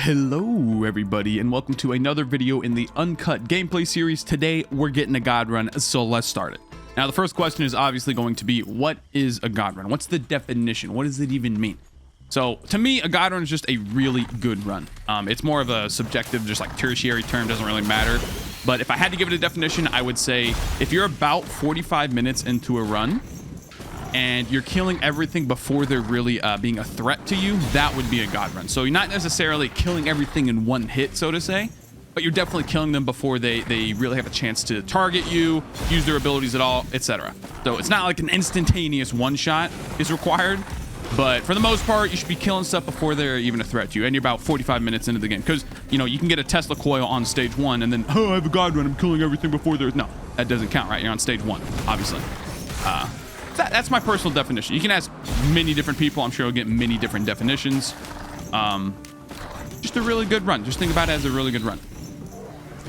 Hello everybody and welcome to another video in the Uncut gameplay series. Today we're getting a god run, so let's start it. Now the first question is obviously going to be, what is a god run? What's the definition? What does it even mean? So to me, a god run is just a really good run. It's more of a subjective, just like tertiary term, doesn't really matter. But if I had to give it a definition, I would say if you're about 45 minutes into a run and you're killing everything before they're really being a threat to you, that would be a god run. So you're not necessarily killing everything in one hit, so to say, but you're definitely killing them before they really have a chance to target you, use their abilities at all, etc. So it's not like an instantaneous one shot is required, but for the most part, you should be killing stuff before they're even a threat to you, and you're about 45 minutes into the game. Because, you know, you can get a Tesla coil on stage 1 and then, oh, I have a god run, I'm killing everything before there's... No, that doesn't count, right? You're on stage 1, obviously. That's my personal definition. You can ask many different people. I'm sure you'll get many different definitions. Just a really good run. Just think about it as a really good run.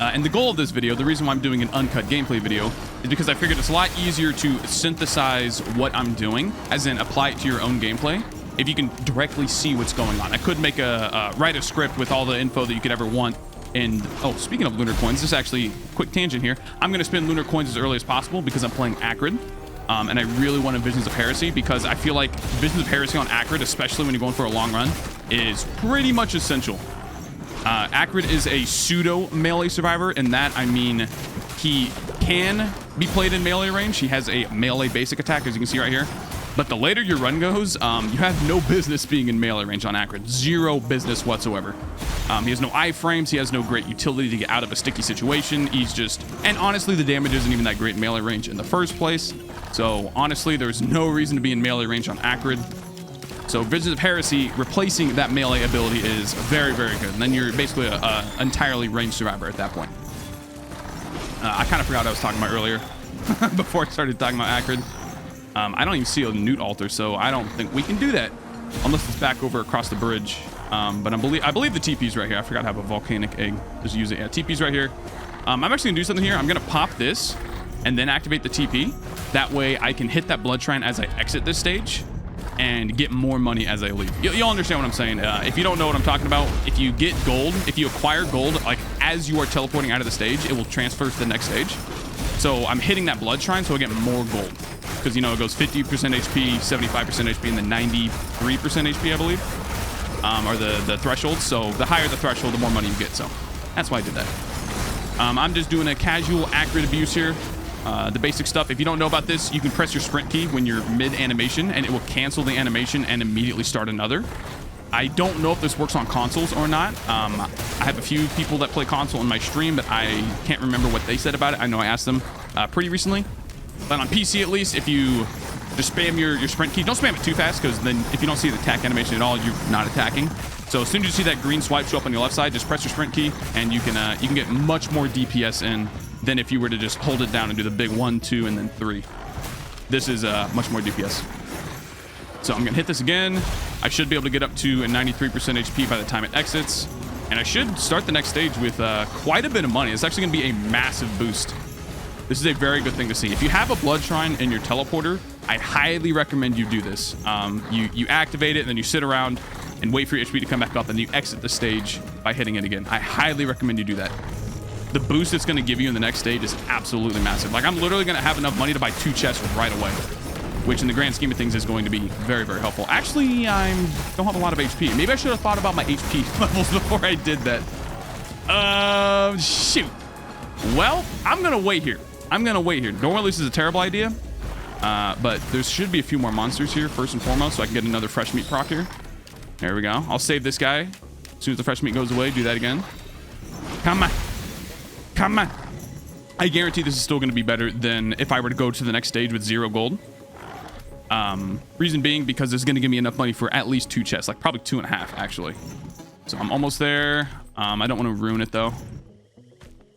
And the goal of this video, the reason why I'm doing an uncut gameplay video, is because I figured it's a lot easier to synthesize what I'm doing, as in apply it to your own gameplay, if you can directly see what's going on. I could make write a script with all the info that you could ever want. And, oh, speaking of lunar coins, this is actually, quick tangent here. I'm going to spend lunar coins as early as possible because I'm playing Acrid. And I really want a Visions of Heresy because I feel like Visions of Heresy on Acrid, especially when you're going for a long run, is pretty much essential. Acrid is a pseudo melee survivor, and that I mean he can be played in melee range. He has a melee basic attack, as you can see right here. But the later your run goes, you have no business being in melee range on Acrid. Zero business whatsoever. He has no iframes. He has no great utility to get out of a sticky situation. He's just... And honestly, the damage isn't even that great in melee range in the first place. So honestly, there's no reason to be in melee range on Acrid. So Visions of Heresy, replacing that melee ability is very, very good. And then you're basically an entirely ranged survivor at that point. I kind of forgot what I was talking about earlier before I started talking about Acrid. I don't even see a Newt altar, so I don't think we can do that unless it's back over across the bridge. But I believe the TP's right here. I forgot to have a volcanic egg. Just use it. Yeah, TP's right here. I'm actually gonna do something here. I'm gonna pop this and then activate the TP. That way I can hit that blood shrine as I exit this stage and get more money as I leave. You'll understand what I'm saying. If you don't know what I'm talking about, if you get gold, if you acquire gold, like as you are teleporting out of the stage, it will transfer to the next stage. So I'm hitting that blood shrine so I get more gold. Because, you know, it goes 50% HP, 75% HP, and then 93% HP, I believe, are the thresholds. So the higher the threshold, the more money you get. So that's why I did that. I'm just doing a casual Acrid abuse here. The basic stuff. If you don't know about this, you can press your sprint key when you're mid-animation, and it will cancel the animation and immediately start another. I don't know if this works on consoles or not. I have a few people that play console in my stream, but I can't remember what they said about it. I know I asked them pretty recently. But on PC, at least, if you just spam your sprint key, don't spam it too fast, because then if you don't see the attack animation at all, you're not attacking. So as soon as you see that green swipe show up on your left side, just press your sprint key, and you can get much more DPS in than if you were to just hold it down and do the big 1, 2, and then 3. This is much more DPS. So I'm gonna hit this again. I should be able to get up to a 93% HP by the time it exits, and I should start the next stage with quite a bit of money. It's actually gonna be a massive boost. This is a very good thing to see. If you have a blood shrine in your teleporter, I highly recommend you do this. You activate it, and then you sit around and wait for your HP to come back up, and you exit the stage by hitting it again. I highly recommend you do that. The boost it's going to give you in the next stage is absolutely massive. Like, I'm literally going to have enough money to buy 2 chests right away, which in the grand scheme of things is going to be very, very helpful. Actually, I don't have a lot of HP. Maybe I should have thought about my HP levels before I did that. Shoot. Well, I'm going to wait here. Normally, this is a terrible idea, but there should be a few more monsters here, first and foremost, so I can get another fresh meat proc here. There we go. I'll save this guy. As soon as the fresh meat goes away, do that again. Come on. Come on. I guarantee this is still going to be better than if I were to go to the next stage with 0 gold. Reason being, because it's going to give me enough money for at least 2 chests, like probably 2.5, actually. So I'm almost there. I don't want to ruin it, though.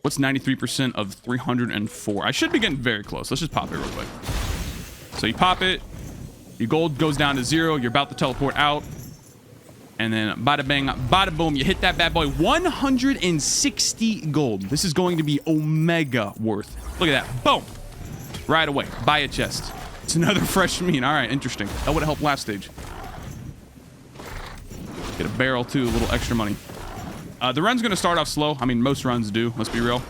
What's 93% of 304? I should be getting very close. Let's just pop it real quick. So you pop it. Your gold goes down to 0. You're about to teleport out. And then bada bang, bada boom, you hit that bad boy. 160 gold. This is going to be omega worth. Look at that. Boom. Right away. Buy a chest. It's another fresh meat. All right, interesting. That would have helped last stage. Get a barrel too, a little extra money. The run's going to start off slow. I mean, most runs do, let's be real.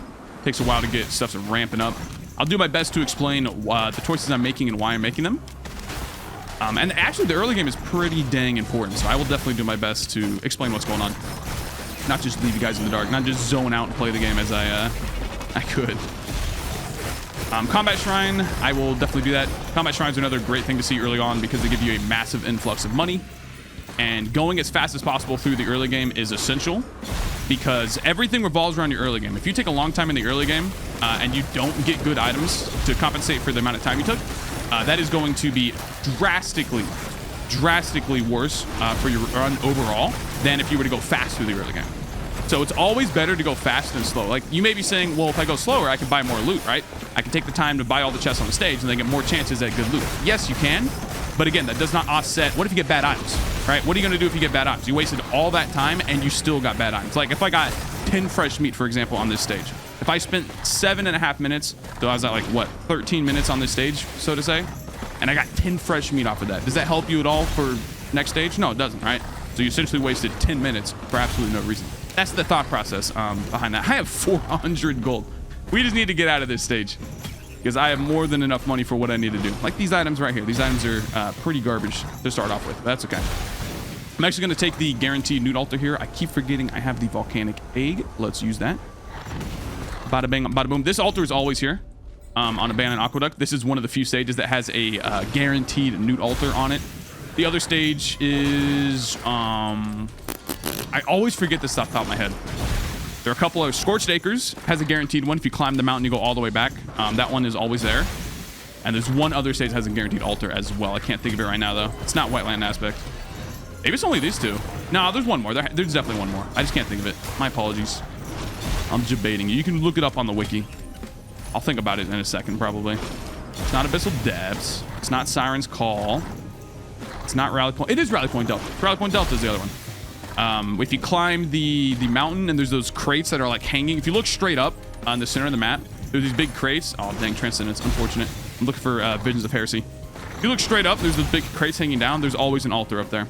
Takes a while to get stuff ramping up. I'll do my best to explain the choices I'm making and why I'm making them. And actually, the early game is pretty dang important, so I will definitely do my best to explain what's going on. Not just leave you guys in the dark, not just zone out and play the game as I could. Combat Shrine, I will definitely do that. Combat Shrines are another great thing to see early on because they give you a massive influx of money. And going as fast as possible through the early game is essential because everything revolves around your early game. If you take a long time in the early game and you don't get good items to compensate for the amount of time you took, that is going to be drastically worse for your run overall than if you were to go fast through the early game. So it's always better to go fast than slow. Like, you may be saying, well, if I go slower, I can buy more loot, right? I can take the time to buy all the chests on the stage and then get more chances at good loot. Yes, you can. But again, that does not offset. What if you get bad items, right? What are you going to do if you get bad items? You wasted all that time and you still got bad items. Like, if I got 10 fresh meat, for example, on this stage, if I spent 7.5 minutes, so I was at like, what, 13 minutes on this stage, so to say, and I got 10 fresh meat off of that, does that help you at all for next stage? No, it doesn't, right? So you essentially wasted 10 minutes for absolutely no reason. That's the thought process behind that. I have 400 gold. We just need to get out of this stage because I have more than enough money for what I need to do. Like these items right here. These items are pretty garbage to start off with. That's okay. I'm actually going to take the guaranteed nude altar here. I keep forgetting I have the volcanic egg. Let's use that. Bada bang, bada boom. This altar is always here on Abandoned Aqueduct. This is one of the few stages that has a guaranteed nude altar on it. The other stage is... I always forget this off the top of my head. There are a couple of Scorched Acres has a guaranteed one. If you climb the mountain, you go all the way back. That one is always there. And there's one other stage that has a guaranteed altar as well. I can't think of it right now, though. It's not Wetland Aspect. Maybe it's only these two. No, there's one more. There's definitely one more. I just can't think of it. My apologies. I'm debating you. You can look it up on the wiki. I'll think about it in a second, probably. It's not Abyssal Depths. It's not Siren's Call. It's not Rally Point. It is Rally Point Delta. Rally Point Delta is the other one. If you climb the mountain and there's those crates that are like hanging, if you look straight up on the center of the map, there's these big crates. Oh, dang, Transcendence. Unfortunate. I'm looking for Visions of Heresy. If you look straight up, there's those big crates hanging down. There's always an altar up there.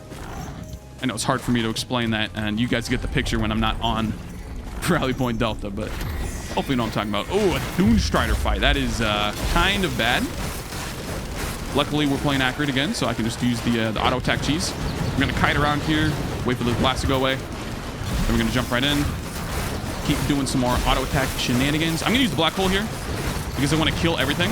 I know it's hard for me to explain that, and you guys get the picture when I'm not on Rally Point Delta, but hopefully you know what I'm talking about. Oh, a Dune Strider fight. That is kind of bad. Luckily, we're playing accurate again, so I can just use the auto attack cheese. We're going to kite around here, wait for the blast to go away. Then we're going to jump right in. Keep doing some more auto attack shenanigans. I'm going to use the black hole here because I want to kill everything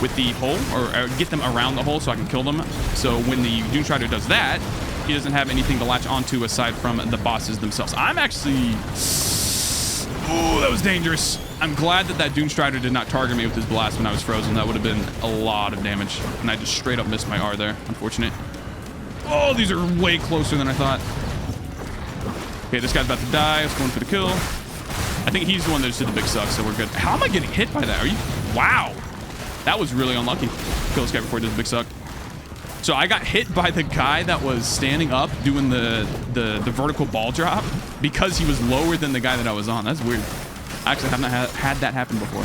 with the hole, or get them around the hole so I can kill them. So when the Dune Strider does that, he doesn't have anything to latch onto aside from the bosses themselves. I'm actually... Oh, that was dangerous. I'm glad that Dune Strider did not target me with his blast when I was frozen. That would have been a lot of damage. And I just straight up missed my R there. Unfortunate. Oh, these are way closer than I thought. Okay, this guy's about to die. I was going for the kill. I think he's the one that just did the big suck, so we're good. How am I getting hit by that? Are you... Wow. That was really unlucky. Kill this guy before he does the big suck. So I got hit by the guy that was standing up doing the vertical ball drop because he was lower than the guy that I was on. That's weird. I actually have not had that happen before.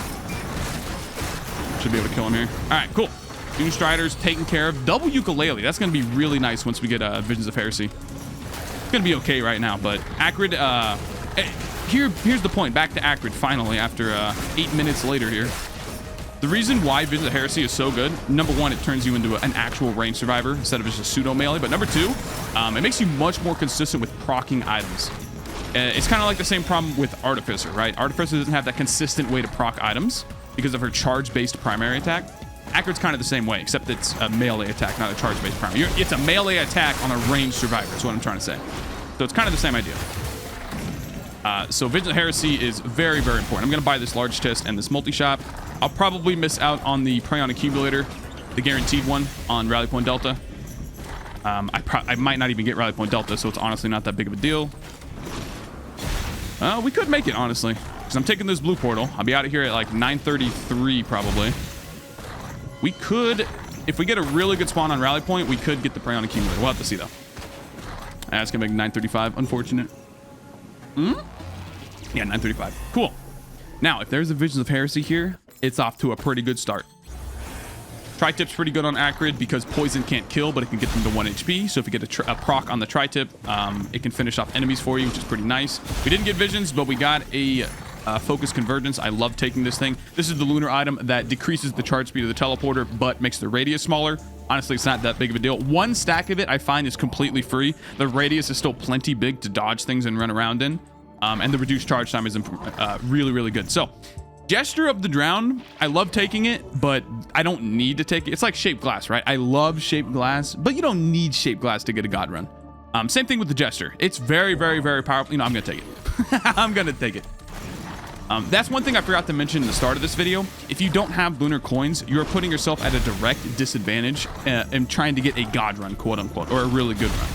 Should be able to kill him here. All right, cool. Dune Strider's taken care of. Double ukulele. That's going to be really nice once we get Visions of Heresy. It's going to be okay right now, but Acrid... here's the point. Back to Acrid, finally, after 8 minutes later here. The reason why Visions of Heresy is so good, number one, it turns you into an actual range survivor instead of just a pseudo melee. But number two, it makes you much more consistent with proccing items. It's kind of like the same problem with Artificer, right? Artificer doesn't have that consistent way to proc items because of her charge-based primary attack. Acrid's kind of the same way, except it's a melee attack, not a charge-based primary. It's a melee attack on a ranged survivor, is what I'm trying to say. So it's kind of the same idea. So Visions of Heresy is very, very important. I'm going to buy this large chest and this multi-shop. I'll probably miss out on the Praeon Accumulator, the guaranteed one on Rally Point Delta. I might not even get Rally Point Delta, so it's honestly not that big of a deal. We could make it, honestly, because I'm taking this blue portal. I'll be out of here at like 9:33 probably. We could, if we get a really good spawn on Rally Point, we could get the Praeon Accumulator. We'll have to see, though. That's going to make 9:35. Unfortunate. Yeah, 9:35. Cool. Now, if there's a Visions of Heresy here, it's off to a pretty good start. Tri-tip's pretty good on Acrid because poison can't kill, but it can get them to 1 HP. So if you get a proc on the tri-tip, it can finish off enemies for you, which is pretty nice. We didn't get visions, but we got a focus convergence. I love taking this thing. This is the lunar item that decreases the charge speed of the teleporter, but makes the radius smaller. Honestly, it's not that big of a deal. 1 stack of it I find is completely free. The radius is still plenty big to dodge things and run around in. And the reduced charge time is really, really good. So, Gesture of the Drowned, I love taking it, but I don't need to take it. It's like Shaped Glass, right? I love Shaped Glass, but you don't need Shaped Glass to get a God run. Same thing with the Gesture. It's very, very, very powerful. You know, I'm going to take it. I'm going to take it. That's one thing I forgot to mention in the start of this video. If you don't have lunar coins, you're putting yourself at a direct disadvantage in trying to get a God run, quote unquote, or a really good run.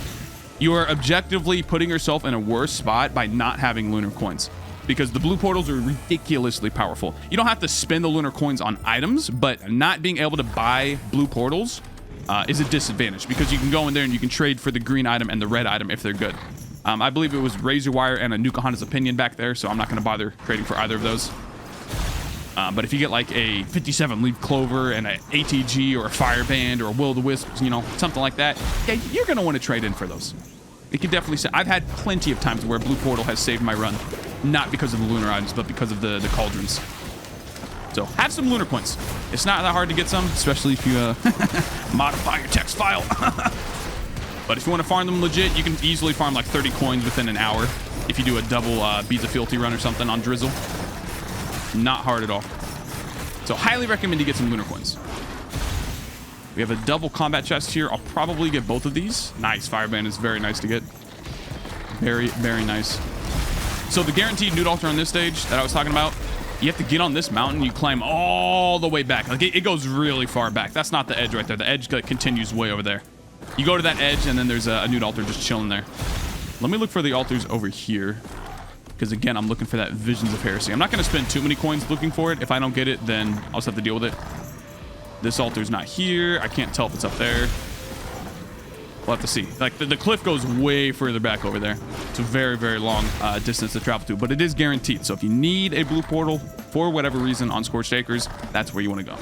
You are objectively putting yourself in a worse spot by not having lunar coins, because the blue portals are ridiculously powerful. You don't have to spend the lunar coins on items, but not being able to buy blue portals is a disadvantage, because you can go in there and you can trade for the green item and the red item if they're good. I believe it was Razor Wire and a Nukahana's Opinion back there, so I'm not going to bother trading for either of those. But if you get like a 57 Leaf Clover and a ATG or a Fireband or a Will-o-the-Wisp, you know, something like that, yeah, you're going to want to trade in for those. It can definitely say, I've had plenty of times where Blue Portal has saved my run, not because of the lunar items, but because of the cauldrons. So have some lunar coins. It's not that hard to get some, especially if you modify your text file. But if you want to farm them legit, you can easily farm like 30 coins within an hour if you do a double Beads of Fealty run or something on Drizzle. Not hard at all. So highly recommend you get some lunar coins. We have a double combat chest here. I'll probably get both of these. Nice. Fireband is very nice to get. Very, very nice. So the guaranteed Nude Altar on this stage that I was talking about, you have to get on this mountain. You climb all the way back. Like it goes really far back. That's not the edge right there. The edge continues way over there. You go to that edge, and then there's a Nude Altar just chilling there. Let me look for the altars over here, because again, I'm looking for that Visions of Heresy. I'm not going to spend too many coins looking for it. If I don't get it, then I'll just have to deal with it. This altar's not here. I can't tell if it's up there. We'll have to see. Like the cliff goes way further back over there. It's a very, very long distance to travel to, but it is guaranteed. So if you need a blue portal for whatever reason on Scorched Acres, that's where you want to go.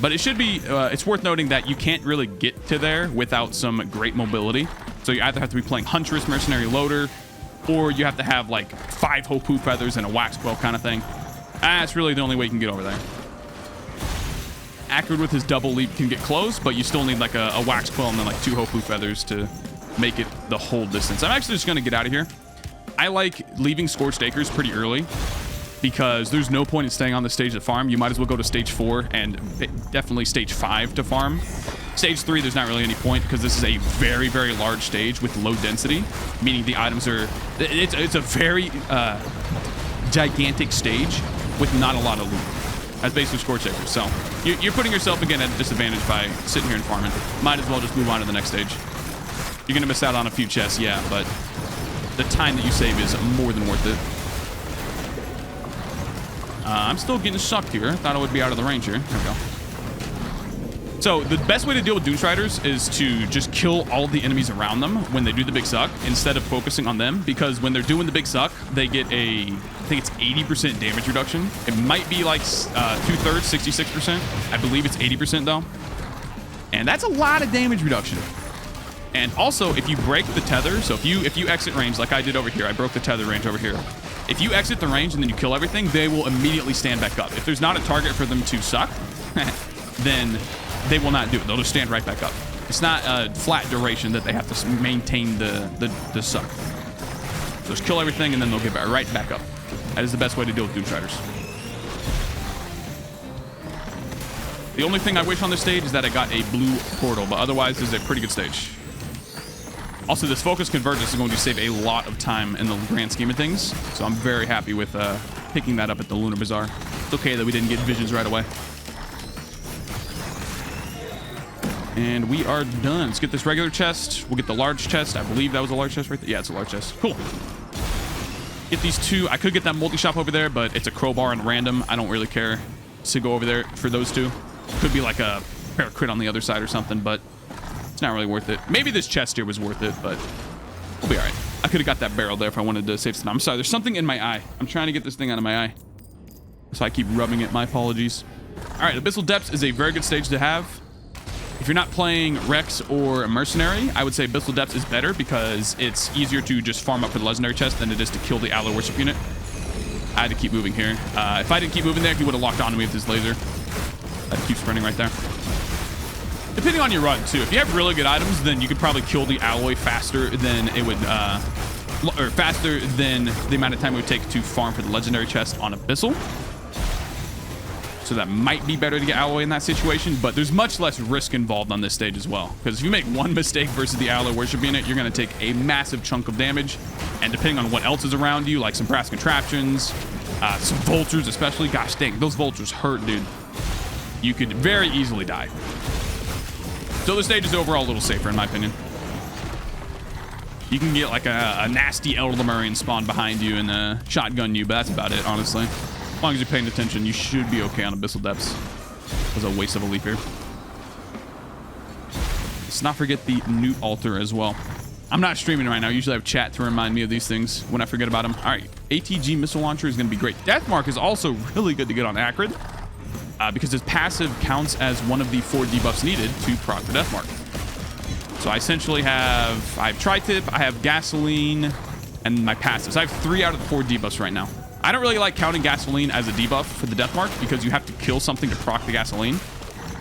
But it should be, it's worth noting that you can't really get to there without some great mobility. So you either have to be playing Huntress, Mercenary Loader, or you have to have like 5 Hopu Feathers and a Wax Quill kind of thing. That's really the only way you can get over there. Acrid with his double leap can get close, but you still need like a Wax Quill and then like 2 Hopu Feathers to make it the whole distance. I'm actually just going to get out of here. I like leaving Scorched Acres pretty early, because there's no point in staying on the stage to farm. You might as well go to stage 4 and definitely stage 5 to farm. Stage 3, there's not really any point, because this is a very, very large stage with low density, meaning the items are... It's a very gigantic stage with not a lot of loot. That's basically Scorched Acres. So you're putting yourself, again, at a disadvantage by sitting here and farming. Might as well just move on to the next stage. You're going to miss out on a few chests, yeah, but the time that you save is more than worth it. I'm still getting sucked here. Thought I would be out of the range here. There we go. So the best way to deal with Doomstriders is to just kill all the enemies around them when they do the big suck, instead of focusing on them, because when they're doing the big suck, they get I think it's 80% damage reduction. It might be like 2/3, 66%. I believe it's 80% though. And that's a lot of damage reduction. And also, if you break the tether, so if you exit range like I did over here, I broke the tether range over here. If you exit the range and then you kill everything, they will immediately stand back up. If there's not a target for them to suck, then they will not do it. They'll just stand right back up. It's not a flat duration that they have to maintain the suck. So just kill everything and then they'll get right back up. That is the best way to deal with Doomstriders. The only thing I wish on this stage is that I got a blue portal, but otherwise this is a pretty good stage. Also, this focus convergence is going to save a lot of time in the grand scheme of things, so I'm very happy with picking that up at the Lunar Bazaar. It's okay that we didn't get visions right away. And we are done. Let's get this regular chest. We'll get the large chest. I believe that was a large chest right there. Yeah, it's a large chest. Cool. Get these 2. I could get that multi-shop over there, but it's a crowbar and random. I don't really care to go over there for those 2. Could be like a pair crit on the other side or something, but it's not really worth it. Maybe this chest here was worth it, but we'll be all right. I could have got that barrel there if I wanted to save some. I'm sorry, there's something in my eye. I'm trying to get this thing out of my eye, so I keep rubbing it. My apologies. All right, Abyssal Depths is a very good stage to have. If you're not playing Rex or Mercenary, I would say Abyssal Depths is better because it's easier to just farm up for the legendary chest than it is to kill the ally worship unit. I had to keep moving here. If I didn't keep moving there, he would have locked onto me with his laser. I had to keep sprinting right there. Depending on your run, too. If you have really good items, then you could probably kill the alloy faster than it would, or faster than the amount of time it would take to farm for the legendary chest on Abyssal. So that might be better to get alloy in that situation, but there's much less risk involved on this stage as well. Because if you make one mistake versus the alloy worship unit, you're going to take a massive chunk of damage. And depending on what else is around you, like some brass contraptions, some vultures especially, gosh dang, those vultures hurt, dude. You could very easily die. So the stage is overall a little safer, in my opinion. You can get like a nasty Elder spawn behind you and shotgun you, but that's about it, honestly. As long as you're paying attention, you should be okay on Abyssal Depths. That was a waste of a leap here. Let's not forget the Newt altar as well. I'm not streaming right now. Usually I have chat to remind me of these things when I forget about them. All right, ATG missile launcher is going to be great. Deathmark is also really good to get on Acrid because his passive counts as one of the 4 debuffs needed to proc the Deathmark. So I essentially have Tri-Tip, I have Gasoline, and my passives. I have 3 out of the 4 debuffs right now. I don't really like counting Gasoline as a debuff for the Deathmark because you have to kill something to proc the Gasoline.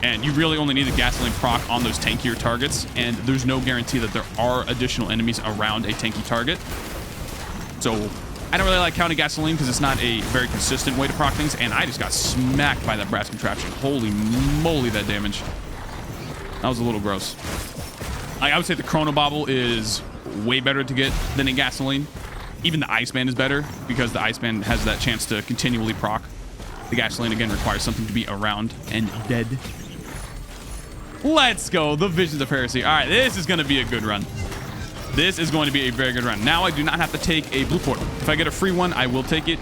And you really only need the Gasoline proc on those tankier targets. And there's no guarantee that there are additional enemies around a tanky target. So I don't really like counting Gasoline because it's not a very consistent way to proc things. And I just got smacked by that brass contraption. Holy moly, that damage. That was a little gross. I would say the Chrono Bobble is way better to get than a Gasoline. Even the Iceman is better because the Iceman has that chance to continually proc. The Gasoline, again, requires something to be around and dead. Let's go. The Visions of Heresy. All right, this is going to be a good run. This is going to be a very good run. Now I do not have to take a blue portal. If I get a free one, I will take it.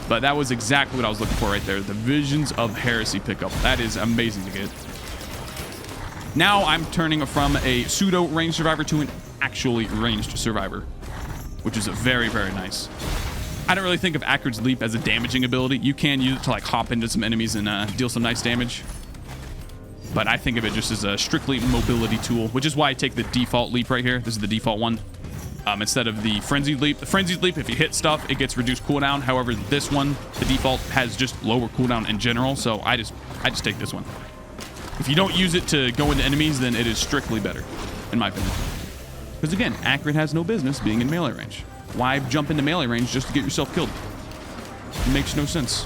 But that was exactly what I was looking for right there. The Visions of Heresy pickup. That is amazing to get. Now I'm turning from a pseudo ranged survivor to an actually ranged survivor, which is very, very nice. I don't really think of Acrid's Leap as a damaging ability. You can use it to like hop into some enemies and deal some nice damage. But I think of it just as a strictly mobility tool, which is why I take the default leap right here. This is the default one. Instead of the Frenzied Leap. The Frenzied Leap, if you hit stuff, it gets reduced cooldown. However, this one, the default, has just lower cooldown in general. So I just take this one. If you don't use it to go into enemies, then it is strictly better, in my opinion. Because again, Acrid has no business being in melee range. Why jump into melee range just to get yourself killed? It makes no sense.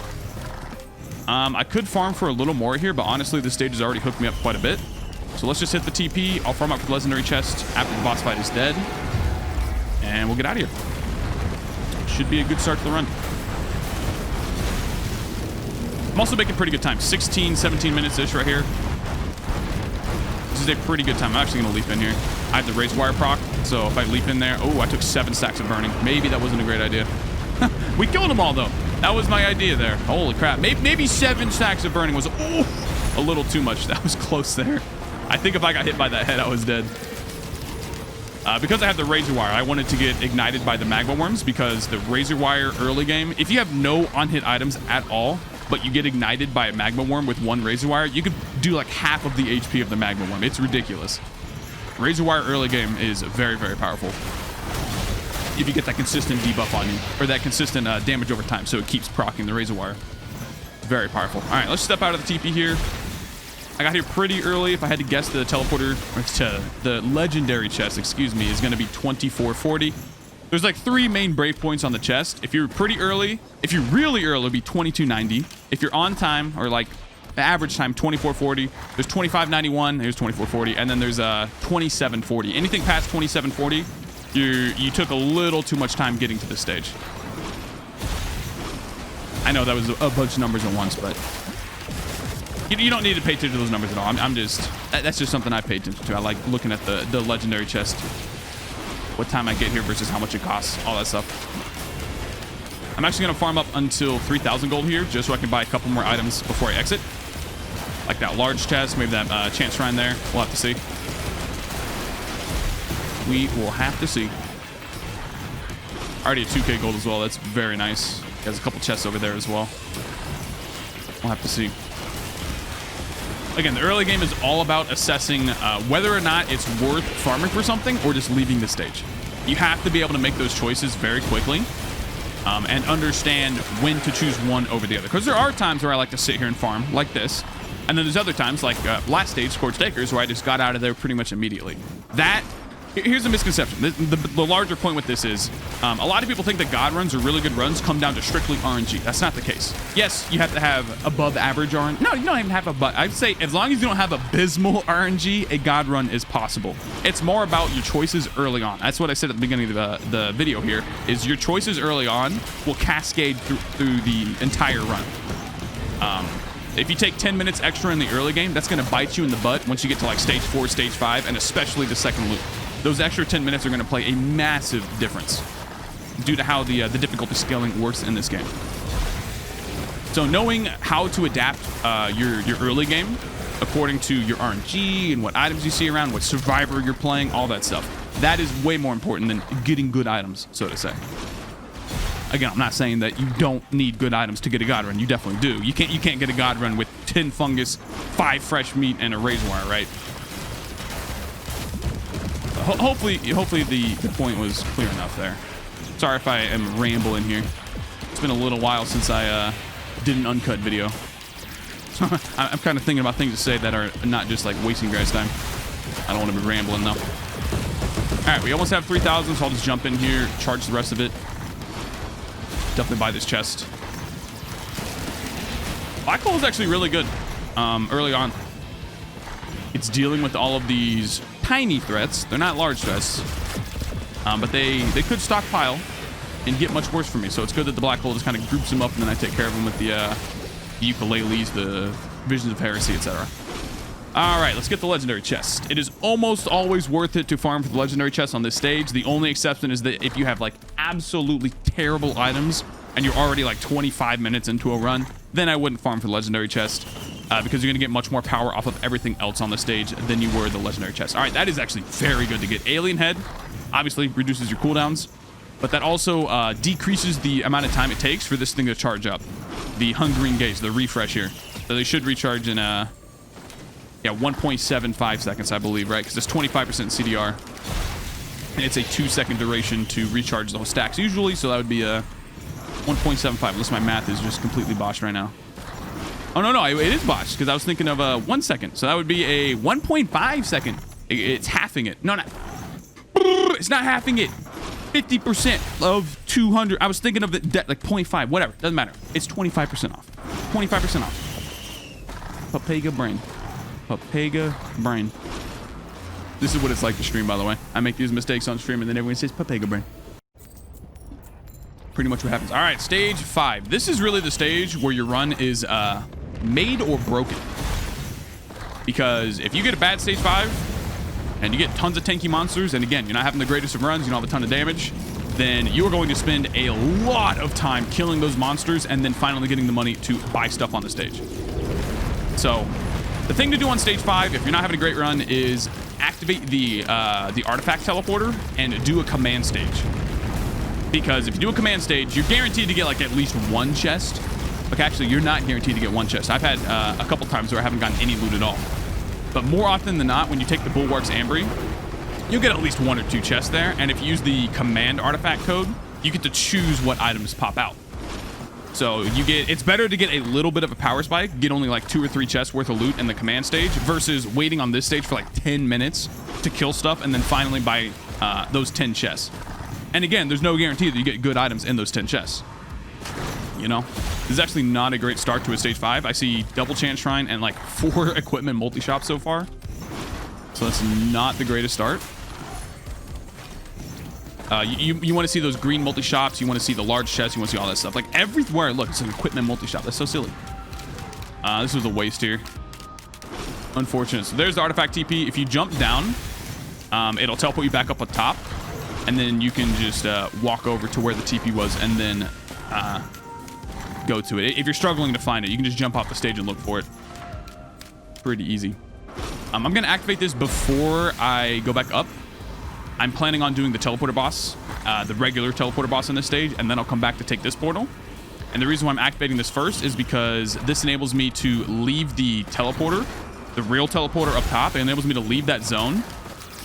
I could farm for a little more here, but honestly, this stage has already hooked me up quite a bit. So let's just hit the TP. I'll farm up for the legendary chest after the boss fight is dead. And we'll get out of here. Should be a good start to the run. I'm also making pretty good time. 16, 17 minutes-ish right here. This is a pretty good time. I'm actually going to leap in here. I have the razor wire proc, so if I leap in there... Oh, I took 7 stacks of burning. Maybe that wasn't a great idea. We killed them all, though. That was my idea there. Holy crap. Maybe 7 stacks of burning was a little too much. That was close there. I think if I got hit by that head, I was dead. Because I have the razor wire, I wanted to get ignited by the magma worms because the razor wire early game, if you have no on-hit items at all, but you get ignited by a magma worm with 1 razor wire, you could do like half of the HP of the magma worm. It's ridiculous. Razor wire early game is very, very powerful if you get that consistent debuff on you, or that consistent damage over time, so it keeps proccing the razor wire. It's very powerful. All right, let's step out of the TP here. I got here pretty early. If I had to guess, the teleporter, or the legendary chest, excuse me, is going to be 2440. There's like 3 main brave points on the chest. If you're pretty early, if you're really early, it'll be 2290. If you're on time, or like the average time, 2440. There's 2591. There's 2440, and then there's 2740. Anything past 2740, you took a little too much time getting to this stage. I know that was a bunch of numbers at once, but you don't need to pay attention to those numbers at all. That's just something I pay attention to. I like looking at the legendary chest, what time I get here versus how much it costs, all that stuff. I'm actually going to farm up until 3,000 gold here, just so I can buy a couple more items before I exit. Like that large chest, maybe that chance shrine there. We'll have to see. We will have to see. Already at 2k gold as well. That's very nice. There's a couple chests over there as well. We'll have to see. again, the early game is all about assessing whether or not it's worth farming for something or just leaving the stage. You have to be able to make those choices very quickly and understand when to choose one over the other. Because there are times where I like to sit here and farm like this. And then there's other times like last stage, Scorched Acres, where I just got out of there pretty much immediately. Here's a misconception. The larger point with this is a lot of people think that God runs or really good runs come down to strictly RNG. That's not the case. Yes, you have to have above average RNG. No, you don't even have I'd say as long as you don't have abysmal RNG, a God run is possible. It's more about your choices early on. That's what I said at the beginning of the video here, is your choices early on will cascade through the entire run. If you take 10 minutes extra in the early game, that's going to bite you in the butt once you get to like stage 4, stage 5, and especially the second loop. Those extra 10 minutes are going to play a massive difference due to how the difficulty scaling works in this game. So knowing how to adapt your early game according to your RNG and what items you see around, what survivor you're playing, all that stuff, that is way more important than getting good items, so to say. Again, I'm not saying that you don't need good items to get a God run. You definitely do. You can't get a God run with 10 fungus, 5 fresh meat, and a razor wire, right? Hopefully the point was clear enough there. Sorry if I am rambling here. It's been a little while since I did an uncut video. I'm kind of thinking about things to say that are not just like wasting guys' time. I don't want to be rambling though. All right, we almost have 3,000, so I'll just jump in here, charge the rest of it. Definitely buy this chest. Black hole is actually really good early on. It's dealing with all of these tiny threats. They're not large threats, but they could stockpile and get much worse for me. So it's good that the black hole just kind of groups them up, and then I take care of them with the ukuleles, the visions of heresy, etc. All right, let's get the legendary chest. It is almost always worth it to farm for the legendary chest on this stage. The only exception is that if you have like absolutely terrible items and you're already like 25 minutes into a run, then I wouldn't farm for the legendary chest because you're gonna get much more power off of everything else on the stage than you were the legendary chest. All right, that is actually very good to get. Alien head obviously reduces your cooldowns, but that also decreases the amount of time it takes for this thing to charge up. The hungering gaze, the refresh here. So they should recharge in 1.75 seconds, I believe, right? Because it's 25% CDR. And it's a 2-second duration to recharge those stacks usually, so that would be a 1.75, unless my math is just completely botched right now. Oh, no, it is botched, because I was thinking of 1 second. So that would be a 1.5 second. It's halving it. No, it's not halving it. 50% of 200. I was thinking of the like 0.5, whatever. Doesn't matter. It's 25% off. 25% off. Papega brain. Papega brain. This is what it's like to stream, by the way. I make these mistakes on stream and then everyone says Papega brain. Pretty much what happens. All right, stage 5. This is really the stage where your run is made or broken. Because if you get a bad stage 5 and you get tons of tanky monsters, and again, you're not having the greatest of runs, you don't have a ton of damage, then you are going to spend a lot of time killing those monsters and then finally getting the money to buy stuff on the stage. So the thing to do on stage 5, if you're not having a great run, is activate the artifact teleporter and do a command stage. Because if you do a command stage, you're guaranteed to get like at least one chest. Like actually, you're not guaranteed to get one chest. I've had a couple times where I haven't gotten any loot at all. But more often than not, when you take the Bulwark's Ambry, you'll get at least 1 or 2 chests there. And if you use the command artifact code, you get to choose what items pop out. So it's better to get a little bit of a power spike, get only like 2 or 3 chests worth of loot in the command stage versus waiting on this stage for like 10 minutes to kill stuff and then finally buy those 10 chests. And again, there's no guarantee that you get good items in those 10 chests. You know, this is actually not a great start to a stage 5. I see double chance shrine and like 4 equipment multi-shop so far. So that's not the greatest start. You want to see those green multi-shops. You want to see the large chests. You want to see all that stuff. Like everywhere, look, it's an equipment multi-shop. That's so silly. This was a waste here. Unfortunate. So there's the artifact TP. If you jump down, it'll teleport you back up on top. And then you can just walk over to where the TP was and then go to it. If you're struggling to find it, you can just jump off the stage and look for it. Pretty easy. I'm going to activate this before I go back up. I'm planning on doing the teleporter boss, the regular teleporter boss on this stage, and then I'll come back to take this portal. And the reason why I'm activating this first is because this enables me to leave the teleporter, the real teleporter up top. It enables me to leave that zone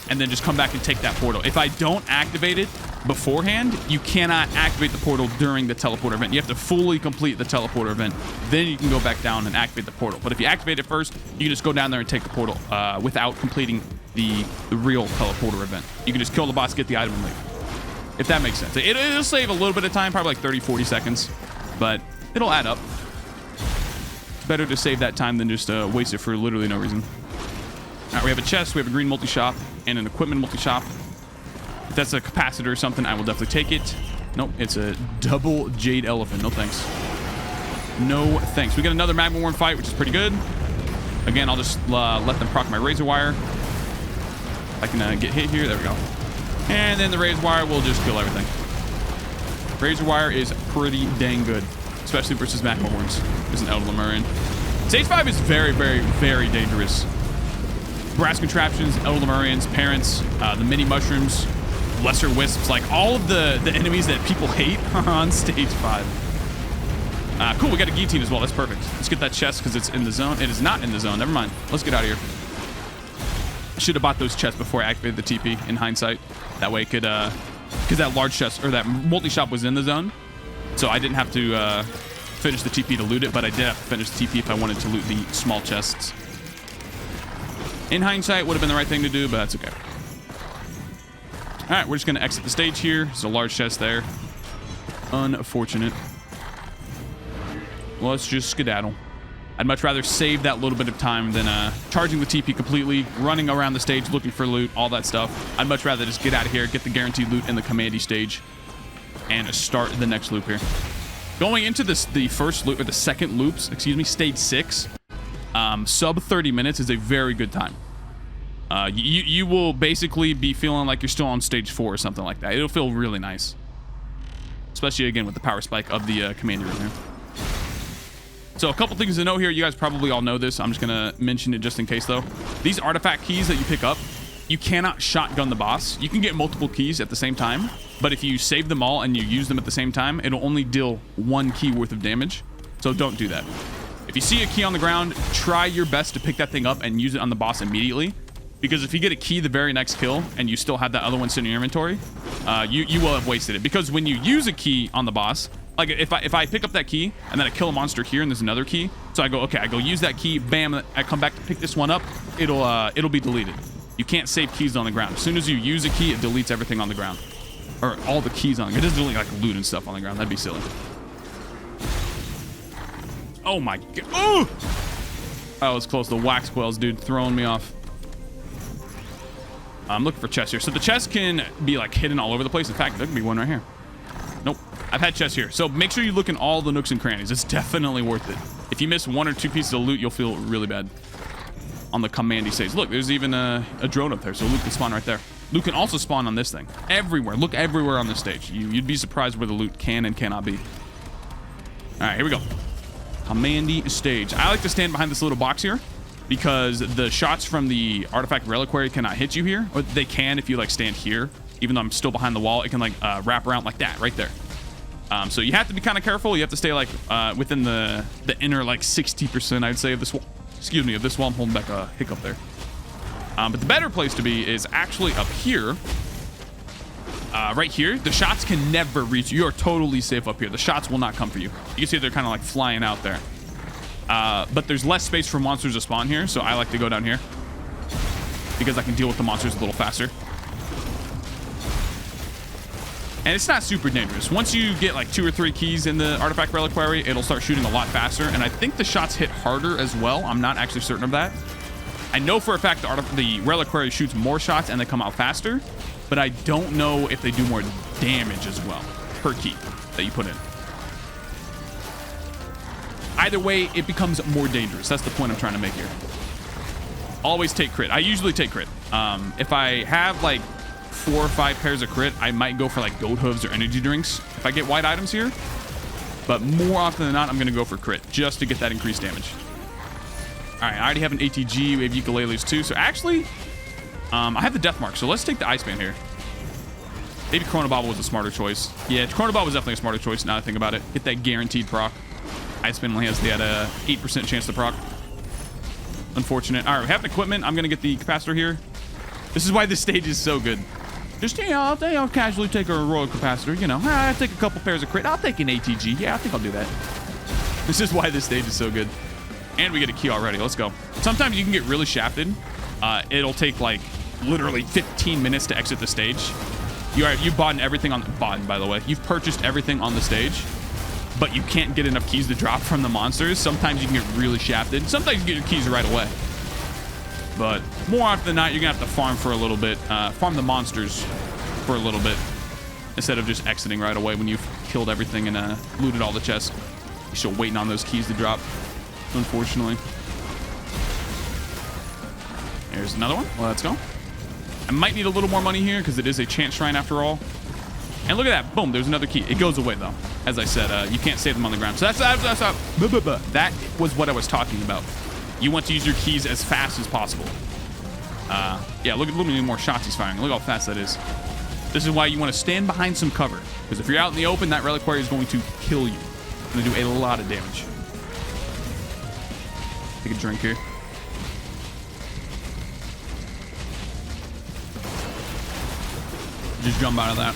and then just come back and take that portal. If I don't activate it beforehand, you cannot activate the portal during the teleporter event. You have to fully complete the teleporter event. Then you can go back down and activate the portal. But if you activate it first, you can just go down there and take the portal without completing the real teleporter event. You can just kill the boss, get the item, and leave. If that makes sense. It'll save a little bit of time, probably like 30, 40 seconds, but it'll add up. It's better to save that time than just waste it for literally no reason. All right, we have a chest, we have a green multi-shop, and an equipment multi-shop. If that's a capacitor or something, I will definitely take it. Nope, it's a double jade elephant. No thanks. No thanks. We got another magma worm fight, which is pretty good. Again, I'll just let them proc my razor wire. I can get hit here. There we go. And then the razor wire will just kill everything. Razor wire is pretty dang good, especially versus magma worms. There's an Elder Lemurian. Stage 5 is very, very, very dangerous. Brass contraptions, Elder Lemurians, parents, the mini mushrooms, lesser wisps, like all of the enemies that people hate are on stage 5. Cool, we got a guillotine as well. That's perfect. Let's get that chest because it's in the zone. It is not in the zone. Never mind. Let's get out of here. I should have bought those chests before I activated the TP in hindsight. That way it could, because that large chest, or that multi-shop was in the zone. So I didn't have to finish the TP to loot it, but I did have to finish the TP if I wanted to loot the small chests. In hindsight, would have been the right thing to do, but that's okay. All right, we're just going to exit the stage here. There's a large chest there. Unfortunate. Well, let's just skedaddle. I'd much rather save that little bit of time than charging the TP completely, running around the stage looking for loot, all that stuff. I'd much rather just get out of here, get the guaranteed loot in the commandy stage, and start the next loop here. Going into the first loop, or the second loops, excuse me, stage 6, sub 30 minutes is a very good time. You will basically be feeling like you're still on stage 4 or something like that. It'll feel really nice. Especially, again, with the power spike of the commandy room here. So a couple things to note here. You guys probably all know this. I'm just going to mention it just in case, though. These artifact keys that you pick up, you cannot shotgun the boss. You can get multiple keys at the same time, but if you save them all and you use them at the same time, it'll only deal 1 key worth of damage. So don't do that. If you see a key on the ground, try your best to pick that thing up and use it on the boss immediately. Because if you get a key the very next kill and you still have that other one sitting in your inventory, you will have wasted it. Because when you use a key on the boss, like if I pick up that key and then I kill a monster here and there's another key, so I go, okay, I go use that key, bam, I come back to pick this one up, it'll be deleted. You can't save keys on the ground. As soon as you use a key, it deletes everything on the ground. Or all the keys on it. It doesn't delete like loot and stuff on the ground. That'd be silly. Oh my god. Oh! That was close. The wax quails, dude, throwing me off. I'm looking for chests here. So the chests can be like hidden all over the place. In fact, there could be one right here. Nope. I've had chests here. So make sure you look in all the nooks and crannies. It's definitely worth it. If you miss 1 or 2 pieces of loot, you'll feel really bad on the commandy stage. Look, there's even a drone up there. So loot can spawn right there. Loot can also spawn on this thing. Everywhere. Look everywhere on this stage. You'd be surprised where the loot can and cannot be. All right, here we go. Commandy stage. I like to stand behind this little box here because the shots from the artifact reliquary cannot hit you here. Or they can if you like stand here. Even though I'm still behind the wall, it can like wrap around like that right there. So you have to be kind of careful. You have to stay like within the inner like 60%, I'd say, of this wall. Excuse me, of this wall. I'm holding back a hiccup there. But the better place to be is actually up here. Right here. The shots can never reach you. You are totally safe up here. The shots will not come for you. You can see they're kind of like flying out there. But there's less space for monsters to spawn here, so I like to go down here because I can deal with the monsters a little faster. And it's not super dangerous. Once you get like 2 or 3 keys in the artifact reliquary, it'll start shooting a lot faster. And I think the shots hit harder as well. I'm not actually certain of that. I know for a fact the reliquary shoots more shots and they come out faster, but I don't know if they do more damage as well per key that you put in. Either way, it becomes more dangerous. That's the point I'm trying to make here. Always take crit. I usually take crit. If I have like 4 or 5 pairs of crit, I might go for like goat hooves or energy drinks if I get white items here. But more often than not, I'm going to go for crit just to get that increased damage. All right, I already have an ATG. We have ukuleles too. So actually, I have the death mark. So let's take the Iceman here. Maybe Chronobobble was a smarter choice. Yeah, Chronobobble was definitely a smarter choice now that I think about it. Get that guaranteed proc. Iceman only has the 8% chance to proc. Unfortunate. All right, we have equipment. I'm going to get the capacitor here. This is why this stage is so good. Just, you know, I'll casually take a royal capacitor. You know, I'll take a couple pairs of crit. I'll take an ATG. Yeah, I think I'll do that. This is why this stage is so good. And we get a key already. Let's go. Sometimes you can get really shafted. It'll take like literally 15 minutes to exit the stage. You've bought everything on by the way. You've purchased everything on the stage, but you can't get enough keys to drop from the monsters. Sometimes you can get really shafted. Sometimes you get your keys right away. But more often than not, you're gonna have to farm for a little bit. Farm the monsters for a little bit instead of just exiting right away when you've killed everything and looted all the chests. You're still waiting on those keys to drop, unfortunately. There's another one. Well, let's go. I might need a little more money here because it is a chant shrine after all. And look at that. Boom. There's another key. It goes away, though. As I said, you can't save them on the ground. So that was what I was talking about. You want to use your keys as fast as possible. Yeah, look at how many more shots he's firing. Look how fast that is. This is why you want to stand behind some cover. Because if you're out in the open, that reliquary is going to kill you. It's going to do a lot of damage. Take a drink here. Just jump out of that.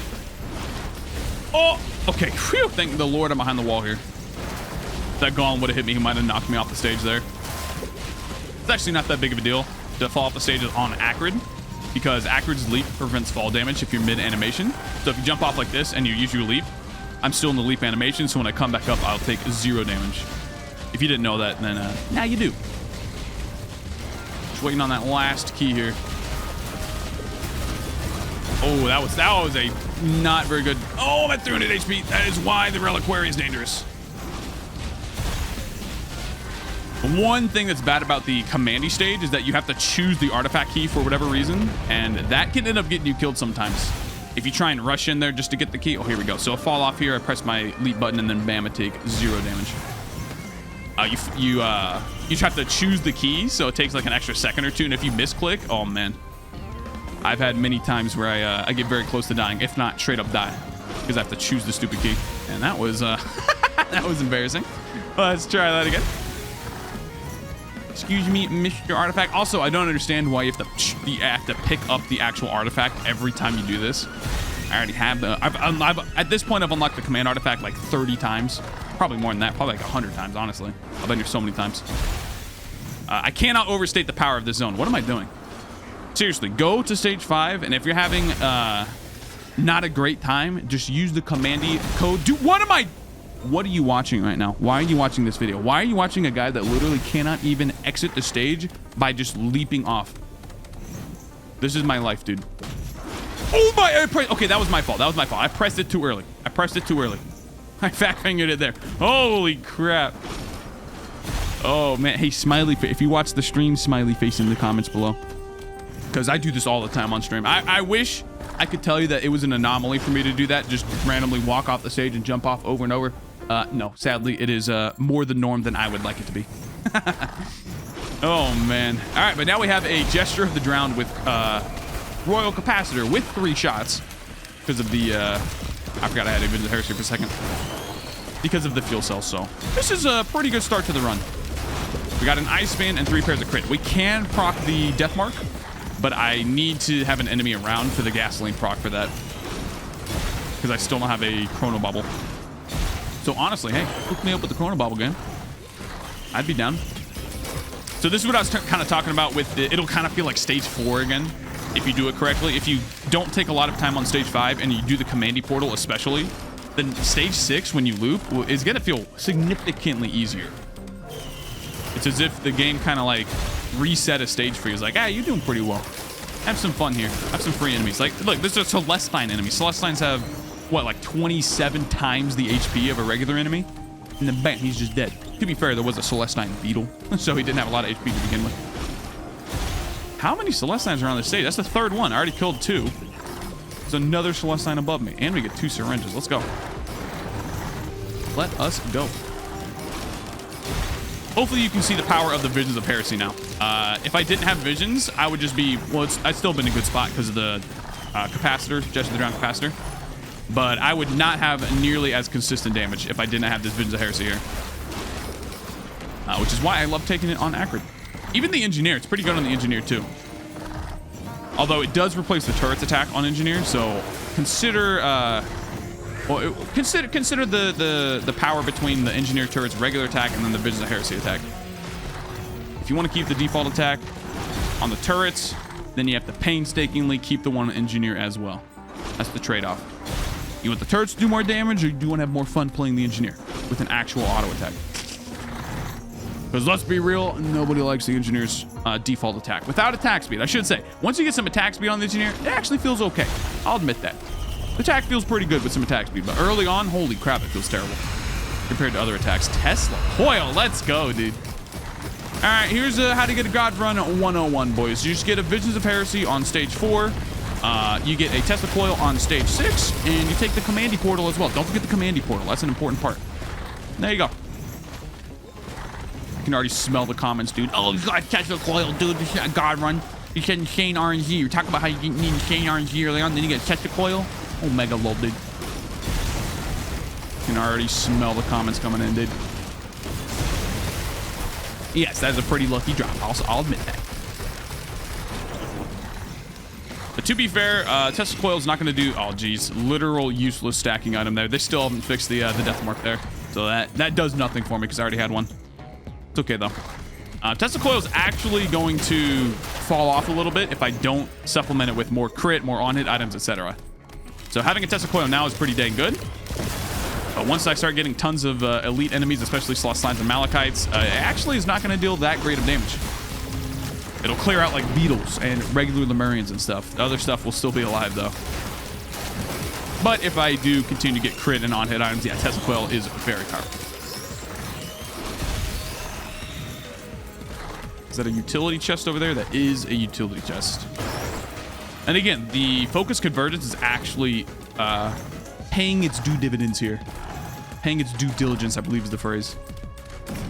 Oh, okay. Whew. Thank the Lord I'm behind the wall here. If that golem would have hit me, he might have knocked me off the stage there. It's actually not that big of a deal to fall off the stage on Acrid, because Acrid's leap prevents fall damage if you're mid-animation. So if you jump off like this and you use your leap, I'm still in the leap animation, so when I come back up, I'll take 0 damage. If you didn't know that, then now you do. Just waiting on that last key here. Oh, that was a not very good. Oh, I'm at 300 HP. That is why the reliquary is dangerous. One thing that's bad about the commandy stage is that you have to choose the artifact key for whatever reason, and that can end up getting you killed sometimes. If you try and rush in there just to get the key. Oh, here we go. So I'll fall off here. I press my leap button, and then bam, I take 0 damage. You have to choose the key, so it takes like an extra second or two, and if you misclick, oh man. I've had many times where I get very close to dying, if not straight up die, because I have to choose the stupid key. And that was that was embarrassing. Let's try that again. Excuse me, Mr. Artifact. Also, I don't understand why you have to pick up the actual artifact every time you do this. I already have the. At this point, I've unlocked the command artifact like 30 times, probably more than that, probably like 100 times. Honestly, I've been here so many times. I cannot overstate the power of this zone. What am I doing? Seriously, go to stage 5, and if you're having not a great time, just use the commandy code. Dude, what are you watching right now? Why are you watching this video? Why are you watching a guy that literally cannot even exit the stage by just leaping off? This is my life, dude. Oh my, okay, that was my fault. That was my fault. I pressed it too early. I fat fingered it there. Holy crap. Oh man, hey, smiley face. If you watch the stream, smiley face in the comments below. Because I do this all the time on stream. I wish I could tell you that it was an anomaly for me to do that, just randomly walk off the stage and jump off over and over. No, sadly, it is more the norm than I would like it to be. Oh, man. All right, but now we have a Gesture of the Drowned with Royal Capacitor with 3 shots because of the... I forgot I had Abyssal Depths here for a second. Because of the fuel cell, so this is a pretty good start to the run. We got an Ice Spin and 3 pairs of crit. We can proc the Death Mark, but I need to have an enemy around for the gasoline proc for that, because I still don't have a Chrono Bubble. So honestly, hey, hook me up with the Chrono Bubble game. I'd be down. So this is what I was kind of talking about with the, it'll kind of feel like stage 4 again if you do it correctly. If you don't take a lot of time on stage 5 and you do the commandy portal especially, then stage 6 when you loop is gonna feel significantly easier. It's as if the game kind of like reset a stage for you. It's like, you're doing pretty well. Have some fun here. Have some free enemies. Like, look, this is a Celestine enemy. Celestines have, what, like 27 times the HP of a regular enemy? And then bam, he's just dead. To be fair, there was a Celestine Beetle, so he didn't have a lot of HP to begin with. How many Celestines are on this stage? That's the 3rd one. I already killed 2. There's another Celestine above me. And we get 2 syringes. Let's go. Let us go. Hopefully you can see the power of the Visions of Heresy now. If I didn't have Visions, I would just be... Well, I'd still been in a good spot because of the capacitor, Gesture of the Drowned capacitor. But I would not have nearly as consistent damage if I didn't have this Visions of Heresy here. Which is why I love taking it on Acrid. Even the engineer, it's pretty good on the engineer too. Although it does replace the turret's attack on engineer, so consider consider the power between the engineer turret's regular attack and then the Visions of Heresy attack. If you want to keep the default attack on the turrets, then you have to painstakingly keep the one on engineer as well. That's the trade-off. You want the turrets to do more damage, or do you want to have more fun playing the engineer with an actual auto attack? Because let's be real, nobody likes the engineer's default attack. Without attack speed, I should say. Once you get some attack speed on the engineer, it actually feels okay. I'll admit that. The attack feels pretty good with some attack speed, but early on, holy crap, it feels terrible compared to other attacks. Tesla Coil, let's go, dude. All right, here's how to get a God Run 101, boys. You just get a Visions of Heresy on stage 4. You get a Tesla Coil on stage 6, and you take the Commandy Portal as well. Don't forget the Commandy Portal. That's an important part. There you go. I can already smell the comments, dude. Oh, you got Tesla Coil, dude. This is a God Run. You said insane RNG. You're talking about how you need insane RNG early on, then you get Tesla Coil. Oh, mega lol, dude. You can already smell the comments coming in, dude. Yes, that is a pretty lucky drop. I'll admit that. But to be fair, Tesla Coil is not going to do... Oh, geez. Literal useless stacking item there. They still haven't fixed the death mark there. So that does nothing for me because I already had one. It's okay, though. Tesla Coil is actually going to fall off a little bit if I don't supplement it with more crit, more on-hit items, etc. So having a Tesla Coil now is pretty dang good. But once I start getting tons of elite enemies, especially Celestines and Malachites, it actually is not going to deal that great of damage. It'll clear out like Beetles and regular Lemurians and stuff. The other stuff will still be alive, though. But if I do continue to get crit and on-hit items, yeah, Tesla Coil is very powerful. Is that a utility chest over there? That is a utility chest. And again, the focus convergence is actually paying its due dividends here. Paying its due diligence, I believe is the phrase.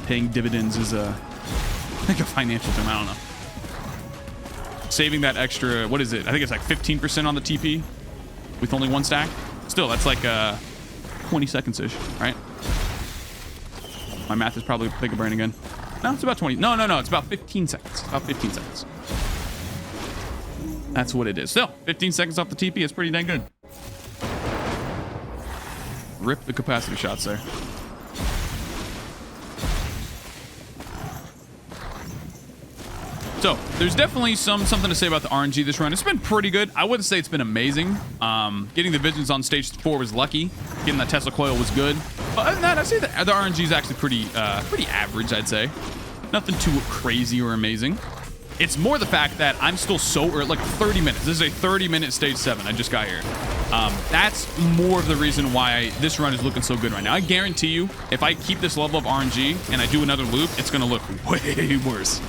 Paying dividends is like a financial term. I don't know. Saving that extra, what is it? I think it's like 15% on the TP with only one stack. Still, that's like 20 seconds-ish, right? My math is probably pick a brain again. No, it's about 20. No. It's about 15 seconds. About 15 seconds. That's what it is. Still, 15 seconds off the TP is pretty dang good. Rip the capacity shots there. So there's definitely something to say about the RNG this run. It's been pretty good. I wouldn't say it's been amazing. Getting the Visions on stage 4 was lucky. Getting that Tesla Coil was good. But other than that, I'd say that the RNG is actually pretty average, I'd say. Nothing too crazy or amazing. It's more the fact that I'm still so early, like 30 minutes. This is a 30-minute stage 7. I just got here. That's more of the reason why this run is looking so good right now. I guarantee you, if I keep this level of RNG and I do another loop, it's going to look way worse.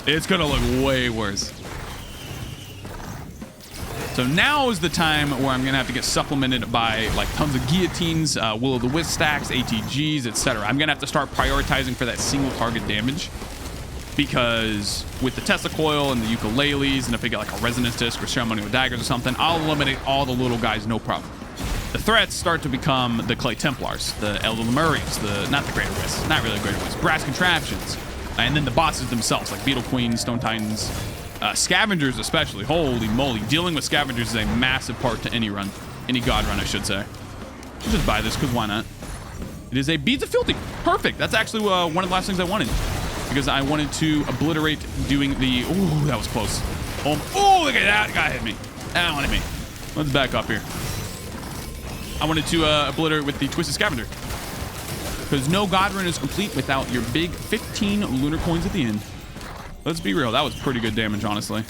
It's going to look way worse. So now is the time where I'm going to have to get supplemented by like tons of guillotines, will-o'-the-wisp stacks, ATGs, etc. I'm going to have to start prioritizing for that single target damage. Because with the Tesla Coil and the ukuleles, and if I get like a resonance disc or ceremonial daggers or something, I'll eliminate all the little guys, no problem. The threats start to become the Clay Templars, the Elder Lemurians, not the Greater Wisps, not really Greater Wisps, Brass Contraptions, and then the bosses themselves, like Beetle Queens, Stone Titans, Scavengers especially. Holy moly, dealing with Scavengers is a massive part to any run, any God run, I should say. I'll just buy this, because why not? It is a Beads of Filthy. Perfect. That's actually one of the last things I wanted. Because I wanted to obliterate doing the... Ooh, that was close. Oh, look at that. Guy hit me. That one hit me. Let's back up here. I wanted to obliterate with the Twisted Scavenger. Because no God run is complete without your big 15 lunar coins at the end. Let's be real. That was pretty good damage, honestly.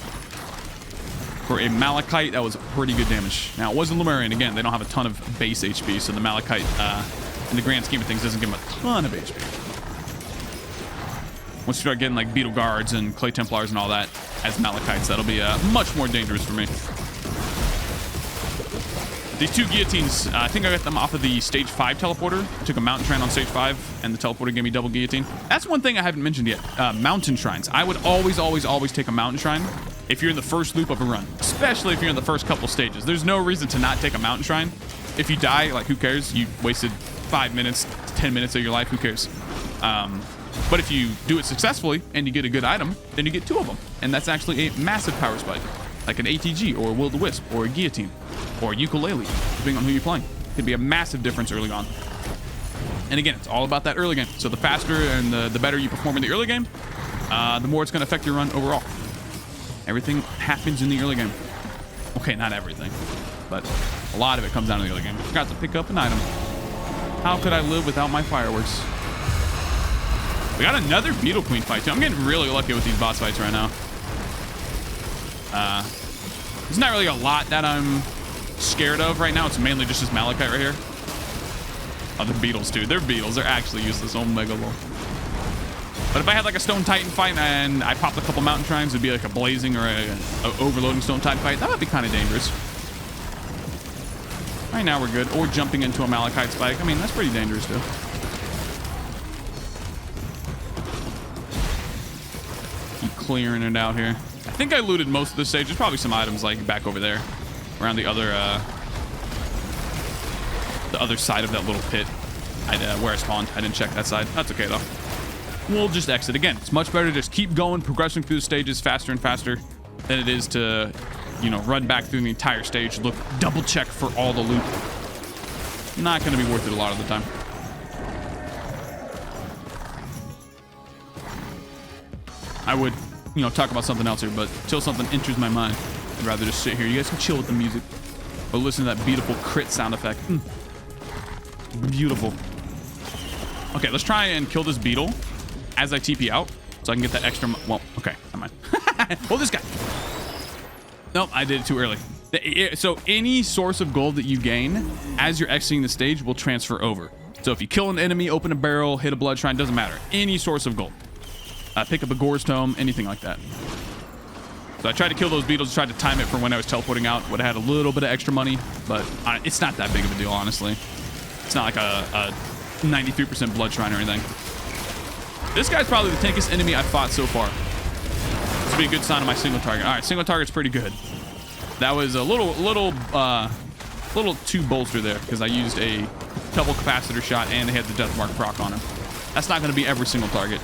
For a Malachite, that was pretty good damage. Now, it wasn't Lemurian. Again, they don't have a ton of base HP, so the Malachite, in the grand scheme of things, doesn't give them a ton of HP. Once you start getting like Beetle Guards and Clay Templars and all that as Malachites, that'll be much more dangerous for me. These two guillotines, I think I got them off of the stage 5 teleporter. I took a mountain shrine on stage 5 and the teleporter gave me double guillotine. That's one thing I haven't mentioned yet. Mountain shrines. I would always take a mountain shrine if you're in the first loop of a run, especially if you're in the first couple stages. There's no reason to not take a mountain shrine. If you die, like who cares? You wasted 5 minutes, 10 minutes of your life. Who cares? But if you do it successfully and you get a good item, then you get 2 of them. And that's actually a massive power spike, like an ATG or a Will-O-Wisp or a Guillotine or a Ukulele, depending on who you're playing. It could be a massive difference early on. And again, it's all about that early game. So the faster and the better you perform in the early game, the more it's going to affect your run overall. Everything happens in the early game. Okay, not everything, but a lot of it comes down to the early game. Forgot to pick up an item. How could I live without my fireworks? We got another Beetle Queen fight, too. I'm getting really lucky with these boss fights right now. There's not really a lot that I'm scared of right now. It's mainly just this Malachite right here. Oh, the Beetles, dude. They're Beetles. They're actually useless. Oh, mega low. But if I had like a Stone Titan fight and I popped a couple Mountain Shrines, it'd be like a Blazing or a overloading Stone Titan fight. That would be kind of dangerous. Right now we're good. Or jumping into a Malachite spike. I mean, that's pretty dangerous, too. Keep clearing it out here. I think I looted most of the stage. There's probably some items like back over there around the other side of that little pit where I spawned. I didn't check that side. That's okay, though. We'll just exit. Again, it's much better to just keep going, progressing through the stages faster and faster than it is to, you know, run back through the entire stage, look, double check for all the loot. Not going to be worth it a lot of the time. I would, you know, talk about something else here, but until something enters my mind, I'd rather just sit here. You guys can chill with the music, but listen to that beautiful crit sound effect. Beautiful. Okay, let's try and kill this Beetle as I TP out, so I can get that extra. Well, okay, never mind. Oh, this guy. Nope, I did it too early. So any source of gold that you gain as you're exiting the stage will transfer over. So if you kill an enemy, open a barrel, hit a blood shrine, doesn't matter. Any source of gold. Pick up a Gore's Tome, anything like that. So I tried to kill those Beetles, tried to time it for when I was teleporting out. Would have had a little bit of extra money, but it's not that big of a deal, honestly. It's not like a 93% blood shrine or anything. This guy's probably the tankiest enemy I've fought so far. This would be a good sign of my single target. All right, single target's pretty good. That was a little too bolster there because I used a double capacitor shot and they had the death mark proc on him. That's not going to be every single target.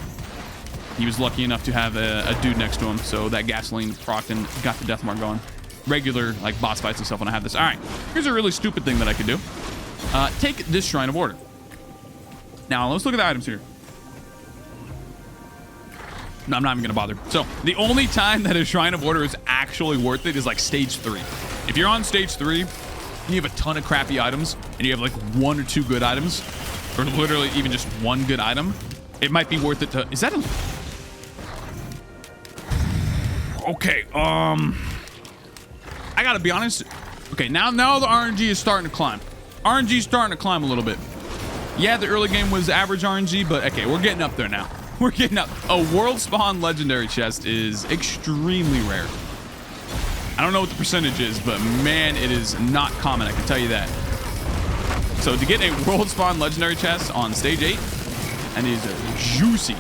He was lucky enough to have a dude next to him, so that gasoline proc and got the death mark going. Regular like boss fights and stuff when I have this. All right, here's a really stupid thing that I could do. Take this Shrine of Order. Now let's look at the items here. No, I'm not even gonna bother. So the only time that a Shrine of Order is actually worth it is like stage 3. If you're on stage 3 and you have a ton of crappy items and you have like 1 or 2 good items, or literally even just 1 good item, it might be worth it to. Is that a? Okay. I gotta be honest. Okay, now the RNG is starting to climb. RNG is starting to climb a little bit. Yeah, the early game was average RNG, but okay, we're getting up there now. We're getting up. A world spawn legendary chest is extremely rare. I don't know what the percentage is, but man, it is not common. I can tell you that. So to get a world spawn legendary chest on stage 8, and it is juicy.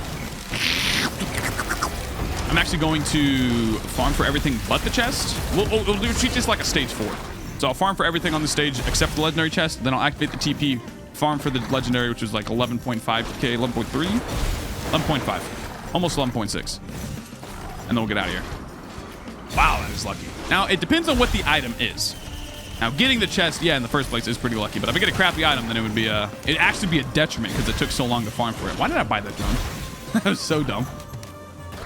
I'm actually going to farm for everything but the chest. We'll treat this like a stage 4. So I'll farm for everything on the stage except the legendary chest. Then I'll activate the TP, farm for the legendary, which is like 11.5k, 11.3, 11.5, almost 11.6. And then we'll get out of here. Wow, that is lucky. Now, it depends on what the item is. Now, getting the chest, yeah, in the first place is pretty lucky. But if I get a crappy item, then it would be it'd actually be a detriment because it took so long to farm for it. Why did I buy that drone? That was so dumb.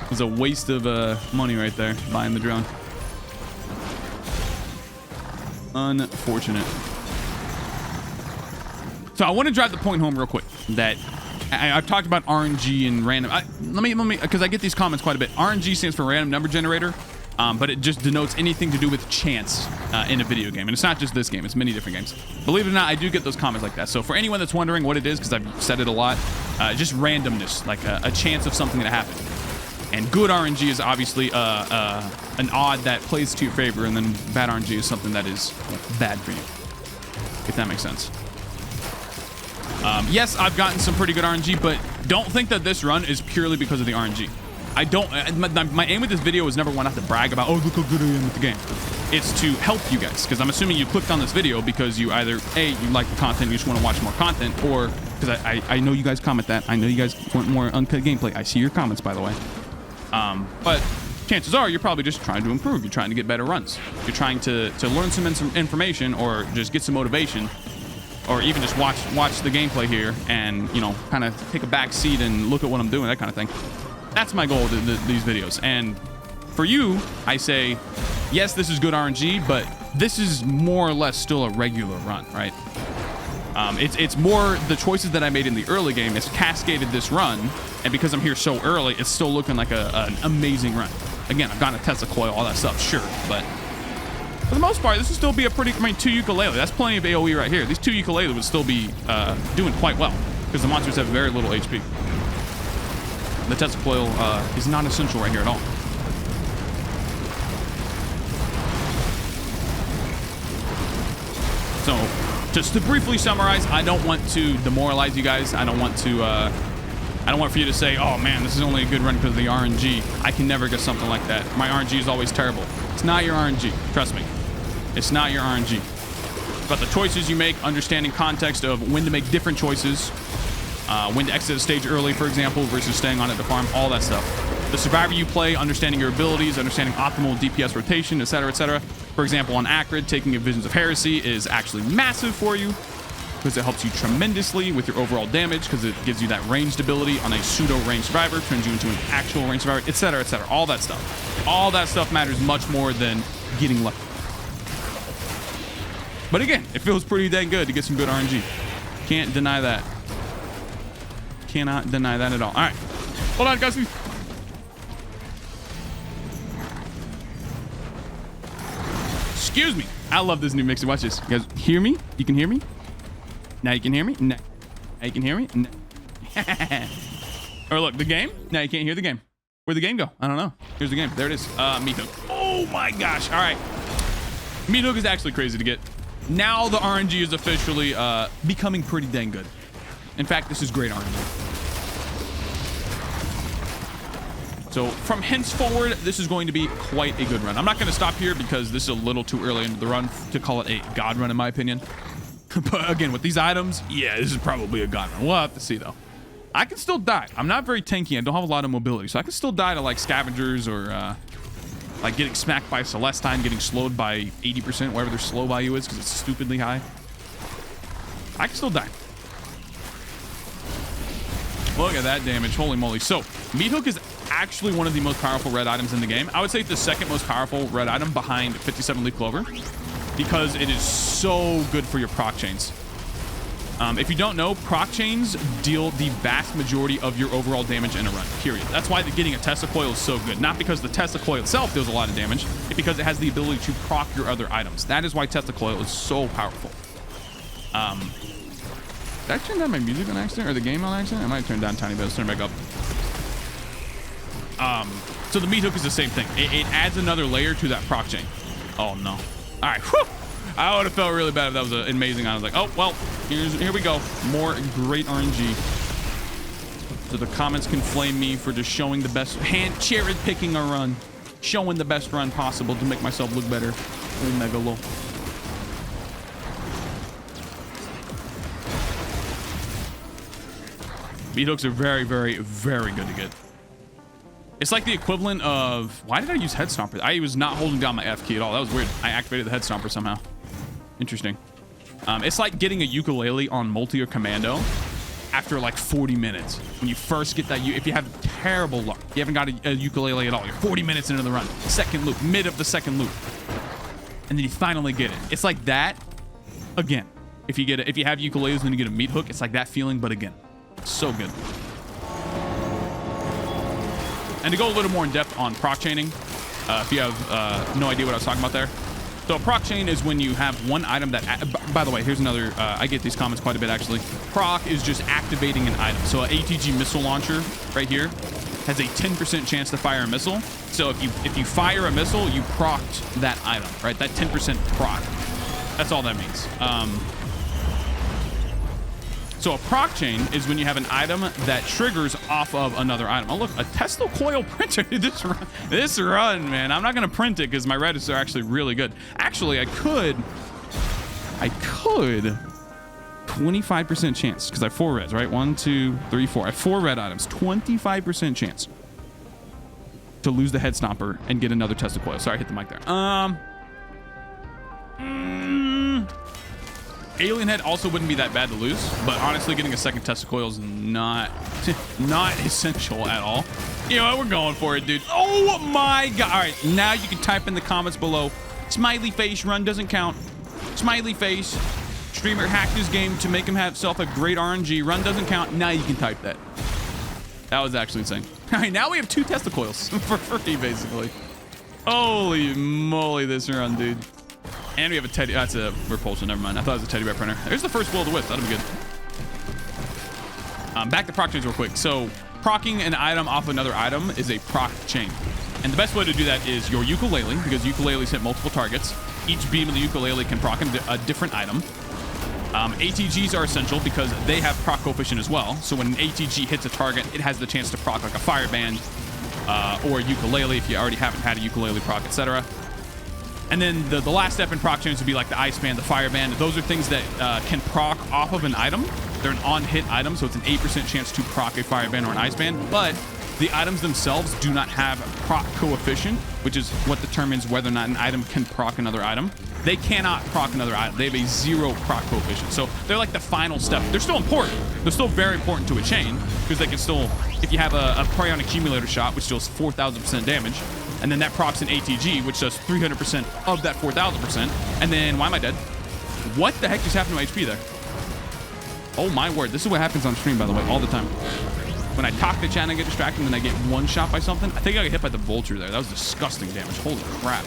It was a waste of money right there, buying the drone. Unfortunate. So I want to drive the point home real quick that I've talked about RNG and random. Let me, because I get these comments quite a bit. RNG stands for random number generator, but it just denotes anything to do with chance in a video game. And it's not just this game, it's many different games. Believe it or not, I do get those comments like that. So for anyone that's wondering what it is, because I've said it a lot, just randomness, like a chance of something to happen. And good RNG is obviously an odd that plays to your favor, and then bad RNG is something that is bad for you, if that makes sense. Yes, I've gotten some pretty good RNG, but don't think that this run is purely because of the RNG. I don't. My aim with this video was never one not to brag about, oh, look how good I am with the game. It's to help you guys, because I'm assuming you clicked on this video because you either, A, you like the content, you just want to watch more content, or because I know you guys comment that. I know you guys want more uncut gameplay. I see your comments, by the way. But chances are you're probably just trying to improve. You're trying to get better runs. You're trying to learn some information, or just get some motivation, or even just watch the gameplay here and, you know, kind of take a back seat and look at what I'm doing, that kind of thing. That's my goal with these videos. And for you, I say, yes, this is good RNG, but this is more or less still a regular run, right? It's more the choices that I made in the early game has cascaded this run, and because I'm here so early, it's still looking like an amazing run. Again, I've gotten a Tesla coil, all that stuff, sure, but for the most part, this would still be a pretty, I mean, 2 ukulele. That's plenty of AoE right here. These 2 ukulele would still be doing quite well, because the monsters have very little HP. The Tesla coil is not essential right here at all. So, just to briefly summarize, I don't want to demoralize you guys. I don't want for you to say, oh man, this is only a good run because of the RNG. I can never get something like that. My RNG is always terrible. It's not your RNG. Trust me. It's not your RNG. But the choices you make, understanding context of when to make different choices, when to exit a stage early, for example, versus staying on it to farm, all that stuff. The survivor you play, understanding your abilities, understanding optimal DPS rotation, etc., etc. For example, on Acrid, taking a Visions of Heresy is actually massive for you because it helps you tremendously with your overall damage, because it gives you that ranged ability on a pseudo-ranged survivor, turns you into an actual ranged survivor, etc., etc. All that stuff. All that stuff matters much more than getting lucky. But again, it feels pretty dang good to get some good RNG. Can't deny that. Cannot deny that at all. All right. Hold on, guys. Excuse me. I love this new mixer. Watch this. You guys hear me? You can hear me? Now you can hear me? Now you can hear me? Or look, the game? Now you can't hear the game. Where'd the game go? I don't know. Here's the game. There it is. Meat hook. Oh my gosh. All right. Meat hook is actually crazy to get. Now the RNG is officially becoming pretty dang good. In fact, this is great RNG. So from henceforward, this is going to be quite a good run. I'm not going to stop here because this is a little too early into the run to call it a god run, in my opinion. But again, with these items, yeah, this is probably a god run. We'll have to see, though. I can still die. I'm not very tanky. I don't have a lot of mobility, so I can still die to, like, scavengers or, like, getting smacked by Celestine, getting slowed by 80%, whatever their slow value is, because it's stupidly high. I can still die. Look at that damage. Holy moly. So, Meat Hook is actually one of the most powerful red items in the game. I would say it's the second most powerful red item behind 57 Leaf Clover, because it is so good for your proc chains. If you don't know, proc chains deal the vast majority of your overall damage in a run, period. That's why getting a Tesla coil is so good. Not because the Tesla coil itself deals a lot of damage, it's because it has the ability to proc your other items. That is why Tesla coil is so powerful. Did I turn down my music on accident, or the game on accident? I might turn down a tiny bit. Let's turn it back up. So the Meat Hook is the same thing. It adds another layer to that proc chain. Oh no. All right. Whew. I would have felt really bad if that was an amazing. I was like, oh well, here we go. More great RNG. So the comments can flame me for just showing the best, cherry picking a run, showing the best run possible to make myself look better. Mega low. Meat hooks are very, very, very good to get. It's like the equivalent of... Why did I use Head Stomper? I was not holding down my F key at all. That was weird. I activated the Head Stomper somehow. Interesting. It's like getting a ukulele on multi or commando after like 40 minutes. When you first get that... If you have terrible luck, you haven't got a ukulele at all. You're 40 minutes into the run. Second loop. Mid of the second loop. And then you finally get it. It's like that again. If you have ukuleles and then you get a Meat Hook, it's like that feeling, but again. So good. And to go a little more in depth on proc chaining, if you have no idea what I was talking about there. So a proc chain is when you have one item that, by the way, here's another, I get these comments quite a bit actually. Proc is just activating an item. So an ATG missile launcher right here has a 10% chance to fire a missile. So if you fire a missile, you procced that item, right? That 10% proc. That's all that means. So a proc chain is when you have an item that triggers off of another item. Oh, look, a Tesla coil printer. This run, man. I'm not going to print it because my Reddits are actually really good. Actually, I could 25% chance, because I have 4 reds, right? 1, 2, 3, 4. I have 4 red items. 25% chance to lose the head stomper and get another testicle. Sorry, I hit the mic there. Alien head also wouldn't be that bad to lose, but honestly, getting a second testicle is not essential at all. You know what? We're going for it, dude. Oh my god. All right, now you can type in the comments below. Smiley face, run doesn't count. Smiley face, streamer hacked his game to make him have himself a great RNG. Run doesn't count. Now you can type that. That was actually insane. All right, now we have 2 testicles for free, basically. Holy moly, this run, dude. And we have a teddy. That's a repulsion. Never mind. I thought it was a teddy bear printer. There's the first Will-O-the-Wisp. That'll be good. Back to proc chains real quick. So procking an item off another item is a proc chain. And the best way to do that is your ukulele, because ukuleles hit multiple targets. Each beam of the ukulele can proc a different item. ATGs are essential because they have proc coefficient as well. So when an ATG hits a target, it has the chance to proc like a fireband or a ukulele if you already haven't had a ukulele proc, etc. And then the last step in proc chains would be like the ice band, the fire band. Those are things that can proc off of an item. They're an on-hit item, so it's an 8% chance to proc a fire band or an ice band. But the items themselves do not have proc coefficient, which is what determines whether or not an item can proc another item. They cannot proc another item. They have a 0 proc coefficient. So they're like the final step. They're still important. They're still very important to a chain because they can still, if you have a prey on accumulator shot, which deals 4,000% damage, and then that procs an ATG, which does 300% of that 4,000%. And then, why am I dead? What the heck just happened to my HP there? Oh my word. This is what happens on stream, by the way, all the time. When I talk to chat and I get distracted and then I get one shot by something, I think I got hit by the vulture there. That was disgusting damage. Holy crap.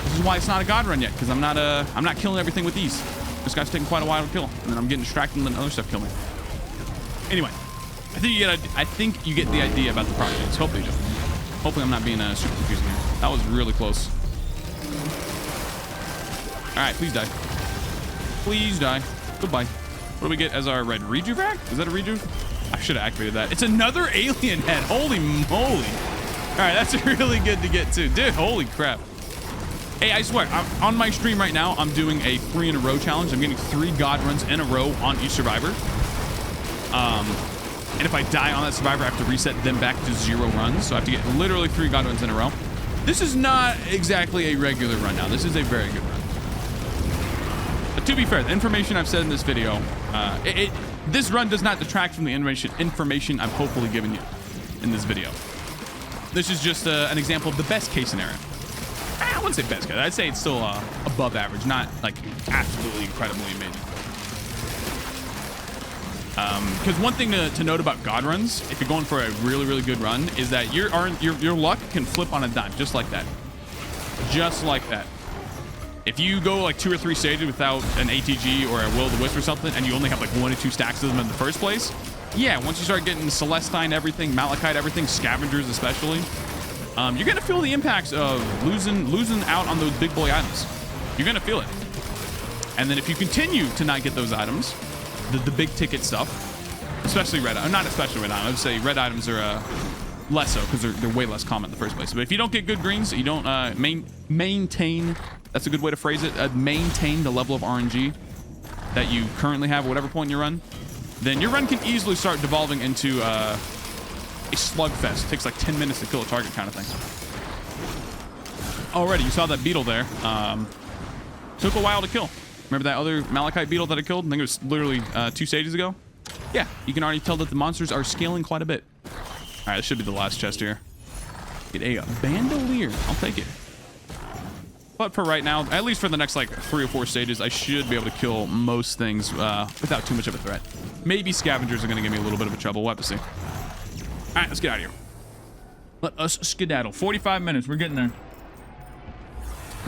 This is why it's not a god run yet, because I'm not killing everything with ease. This guy's taking quite a while to kill, and then I'm getting distracted and letting other stuff kill me. Anyway, I think you get the idea about the proc chains. Hopefully you do. Hopefully I'm not being super confusing here. That was really close. All right, please die. Please die. Goodbye. What do we get as our red rejuve rack? Is that a rejuve? I should have activated that. It's another alien head. Holy moly. All right, that's really good to get too. Dude, holy crap. Hey, I swear, on my stream right now, I'm doing a 3 in a row challenge. I'm getting 3 god runs in a row on each survivor. And if I die on that survivor, I have to reset them back to 0 runs. So I have to get literally 3 god runs in a row. This is not exactly a regular run now. This is a very good run. But to be fair, the information I've said in this video, this run does not detract from the information I've hopefully given you in this video. This is just an example of the best case scenario. I wouldn't say best case. I'd say it's still above average, not like absolutely incredibly amazing. Because one thing to note about god runs, if you're going for a really, really good run, is that your luck can flip on a dime, just like that. Just like that. If you go like 2 or 3 stages without an ATG or a Will-O-the-Wisp or something, and you only have like 1 or 2 stacks of them in the first place, yeah, once you start getting Celestine everything, Malachite everything, Scavengers especially, you're gonna feel the impacts of losing out on those big boy items. You're gonna feel it. And then if you continue to not get those items, the big ticket stuff, especially red items, not especially red items, I would say red items are less so because they're way less common in the first place. But if you don't get good greens, you don't maintain, that's a good way to phrase it, maintain the level of RNG that you currently have at whatever point in your run, then your run can easily start devolving into a slugfest. It takes like 10 minutes to kill a target kind of thing. Already, you saw that beetle there. Took a while to kill. Remember that other Malachite beetle that I killed? I think it was literally 2 stages ago. Yeah, you can already tell that the monsters are scaling quite a bit. All right, this should be the last chest here. Get a bandolier. I'll take it. But for right now, at least for the next like 3 or 4 stages, I should be able to kill most things without too much of a threat. Maybe scavengers are going to give me a little bit of a trouble. We'll have to see. All right, let's get out of here. Let us skedaddle. 45 minutes. We're getting there.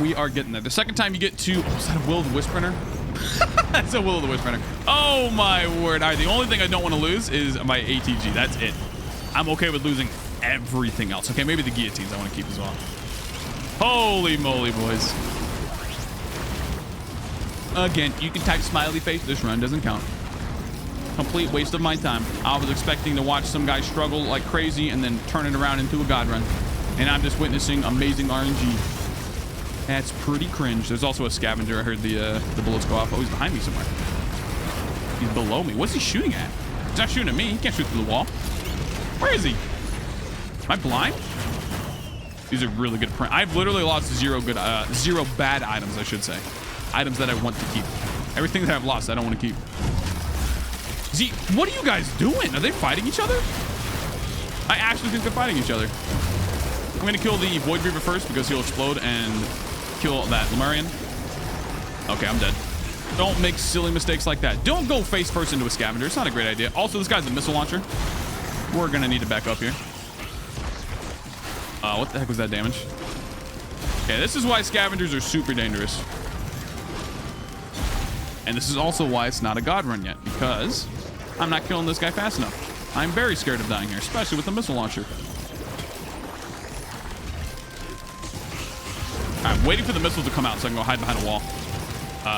We are getting there. The second time you get to... Oh, is that a Will-O-the-Wisp printer? That's a Will-O-the-Wisp printer. Oh, my word. All right, the only thing I don't want to lose is my ATG. That's it. I'm okay with losing everything else. Okay, maybe the guillotines I want to keep as well. Holy moly, boys. Again, you can type smiley face. This run doesn't count. Complete waste of my time. I was expecting to watch some guy struggle like crazy and then turn it around into a god run. And I'm just witnessing amazing RNG. That's pretty cringe. There's also a scavenger. I heard the bullets go off. Oh, he's behind me somewhere. He's below me. What's he shooting at? He's not shooting at me. He can't shoot through the wall. Where is he? Am I blind? These are really good print. I've literally lost zero bad items, I should say. Items that I want to keep. Everything that I've lost, I don't want to keep. What are you guys doing? Are they fighting each other? I actually think they're fighting each other. I'm going to kill the Void Reaver first because he'll explode and kill that Lemurian. Okay, I'm dead. Don't make silly mistakes like that. Don't go face first into a scavenger. It's not a great idea. Also, this guy's a missile launcher. We're going to need to back up here. What the heck was that damage? Okay, this is why scavengers are super dangerous. And this is also why it's not a god run yet, because I'm not killing this guy fast enough. I'm very scared of dying here, especially with a missile launcher. I'm waiting for the missile to come out so I can go hide behind a wall.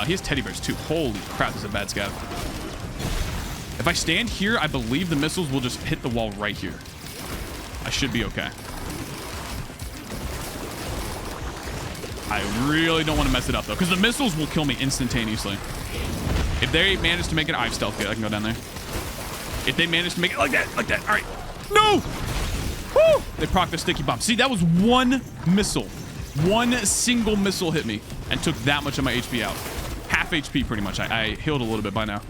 He has teddy bears too. Holy crap, this is a bad scav. If I stand here, I believe the missiles will just hit the wall right here. I should be okay. I really don't want to mess it up though, because the missiles will kill me instantaneously. If they manage to make it, I have stealth kit. I can go down there. If they manage to make it like that. All right. No! Woo! They proc the sticky bomb. See, that was one missile. One single missile hit me and took that much of my HP out. Half HP pretty much. I healed a little bit by now.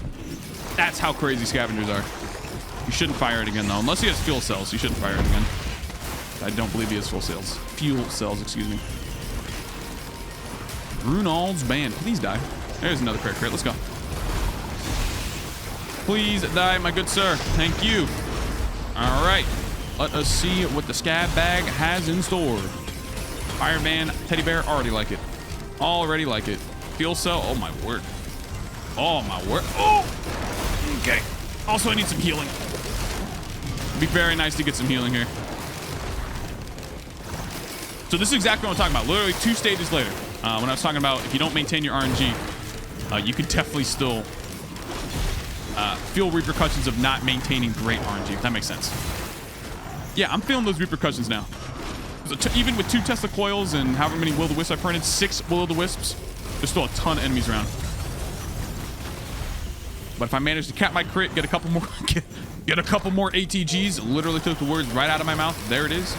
That's how crazy scavengers are. You shouldn't fire it again though. Unless he has fuel cells, you shouldn't fire it again. I don't believe he has fuel cells, excuse me. Brunald's band. Please die. There's another prayer crit. Let's go. Please die, my good sir. Thank you. All right. Let us see what the scab bag has in store. Fireman, teddy bear, already like it. Already like it. Fuel cell. Oh, my word. Oh, my word. Oh! Okay. Also, I need some healing. It'd be very nice to get some healing here. So this is exactly what I'm talking about. Literally 2 stages later. When I was talking about if you don't maintain your RNG, you could definitely still feel repercussions of not maintaining great RNG, if that makes sense. Yeah, I'm feeling those repercussions now. So even with 2 Tesla coils and however many Will-O-The-Wisps I printed, 6 Will-O-The-Wisps, there's still a ton of enemies around. But if I manage to cap my crit, get a couple more, get a couple more ATGs, literally took the words right out of my mouth. There it is.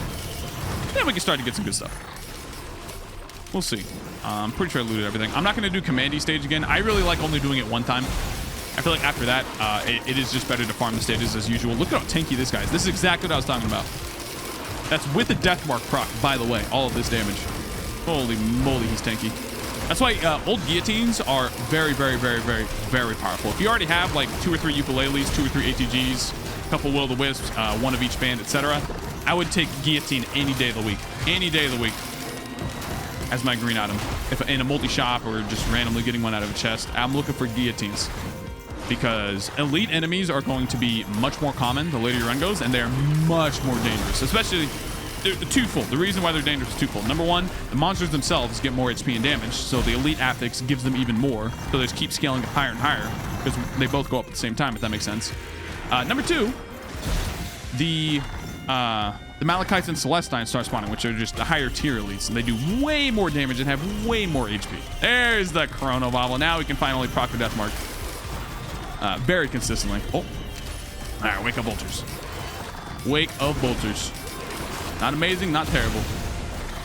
Then we can start to get some good stuff. We'll see. I'm pretty sure I looted everything. I'm not going to do Commandy stage again. I really like only doing it one time. I feel like after that, it is just better to farm the stages as usual. Look at how tanky this guy is. This is exactly what I was talking about. That's with the Death Mark proc, by the way. All of this damage. Holy moly, he's tanky. That's why old guillotines are very, very, very, very, very powerful. If you already have like 2 or 3 ukuleles, 2 or 3 ATGs, a couple Will-O-The-Wisps, 1 of each band, etc., I would take guillotine any day of the week. Any day of the week. As my green item. If in a multi-shop or just randomly getting one out of a chest, I'm looking for guillotines. Because elite enemies are going to be much more common the later your run goes, and they're much more dangerous. Especially, they're twofold. The reason why they're dangerous is twofold. Number one, the monsters themselves get more HP and damage, so the elite affix gives them even more. So they just keep scaling it higher and higher, because they both go up at the same time, if that makes sense. Number two, the Malachites and Celestine start spawning, which are just the higher tier elites, and they do way more damage and have way more HP. There's the Chrono Bobble. Now we can finally proc the Death Mark. Very consistently. Oh. All right, Wake of Vultures. Wake of Vultures. Not amazing, not terrible.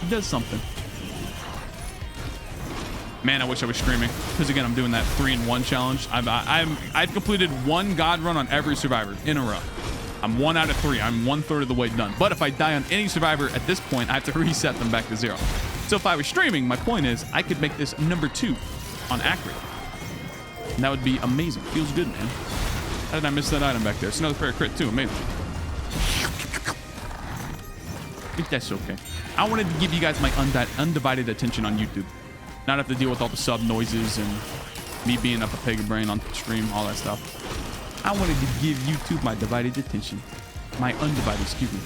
He does something. Man, I wish I was streaming. Because again, I'm doing that 3-in-1 challenge. I've completed 1 god run on every survivor in a row. I'm 1 out of 3. I'm 1/3 of the way done. But if I die on any survivor at this point, I have to reset them back to 0. So if I was streaming, my point is I could make this number 2 on accurate. And that would be amazing. Feels good, man. How did I miss that item back there? It's another prayer crit too. Amazing. I think that's okay. I wanted to give you guys my undivided attention on YouTube. Not have to deal with all the sub noises and me being up a peg brain on stream, all that stuff. I wanted to give YouTube my divided attention. My undivided, excuse me.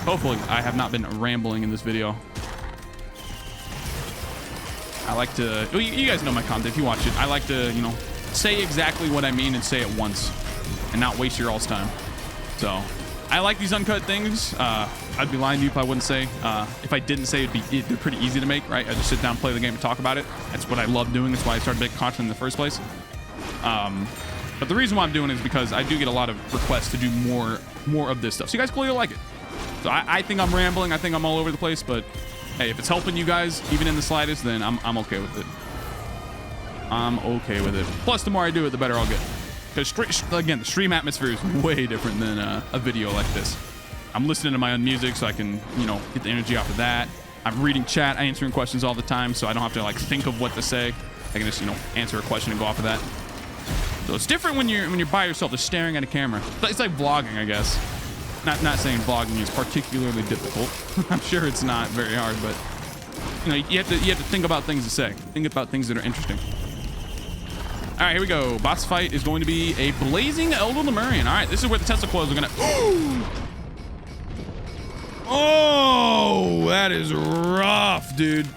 Hopefully, I have not been rambling in this video. I like to, well, you guys know my content if you watch it. I like to, you know, say exactly what I mean and say it once and not waste your all's time. So I like these uncut things. I'd be lying to you if I wouldn't say, if I didn't say they're pretty easy to make, right? I just sit down, play the game and talk about it. That's what I love doing. That's why I started making content in the first place. But the reason why I'm doing it is because I do get a lot of requests to do more of this stuff. So you guys clearly like it. So I think I'm rambling. I think I'm all over the place. But hey, if it's helping you guys, even in the slightest, then I'm okay with it. I'm okay with it. Plus, the more I do it, the better I'll get. Because, again, the stream atmosphere is way different than a video like this. I'm listening to my own music so I can, you know, get the energy off of that. I'm reading chat, answering questions all the time, so I don't have to, like, think of what to say. I can just, you know, answer a question and go off of that. So it's different when you're by yourself, just staring at a camera. It's like vlogging, I guess. Not saying vlogging is particularly difficult. I'm sure it's not very hard, but you know, you have to think about things to say. Think about things that are interesting. All right, here we go. Boss fight is going to be a blazing Elder Lemurian. All right, this is where the Tesla coils are gonna. Oh, that is rough, dude.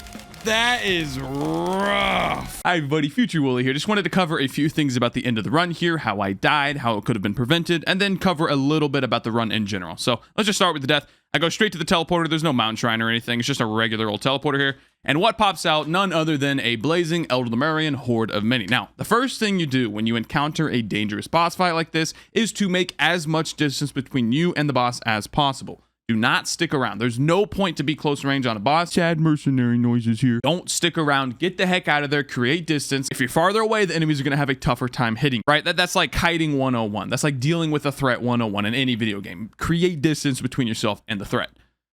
That is rough. Hi, everybody. Future Woolie here. Just wanted to cover a few things about the end of the run here, how I died, how it could have been prevented, and then cover a little bit about the run in general. So let's just start with the death. I go straight to the teleporter. There's no mountain shrine or anything. It's just a regular old teleporter here. And what pops out? None other than a blazing Elder Lemurian horde of many. Now, the first thing you do when you encounter a dangerous boss fight like this is to make as much distance between you and the boss as possible. Do not stick around. There's no point to be close range on a boss. Sad mercenary noises here. Don't stick around. Get the heck out of there. Create distance. If you're farther away, the enemies are going to have a tougher time hitting, right? That's like kiting 101. That's like dealing with a threat 101 in any video game. Create distance between yourself and the threat.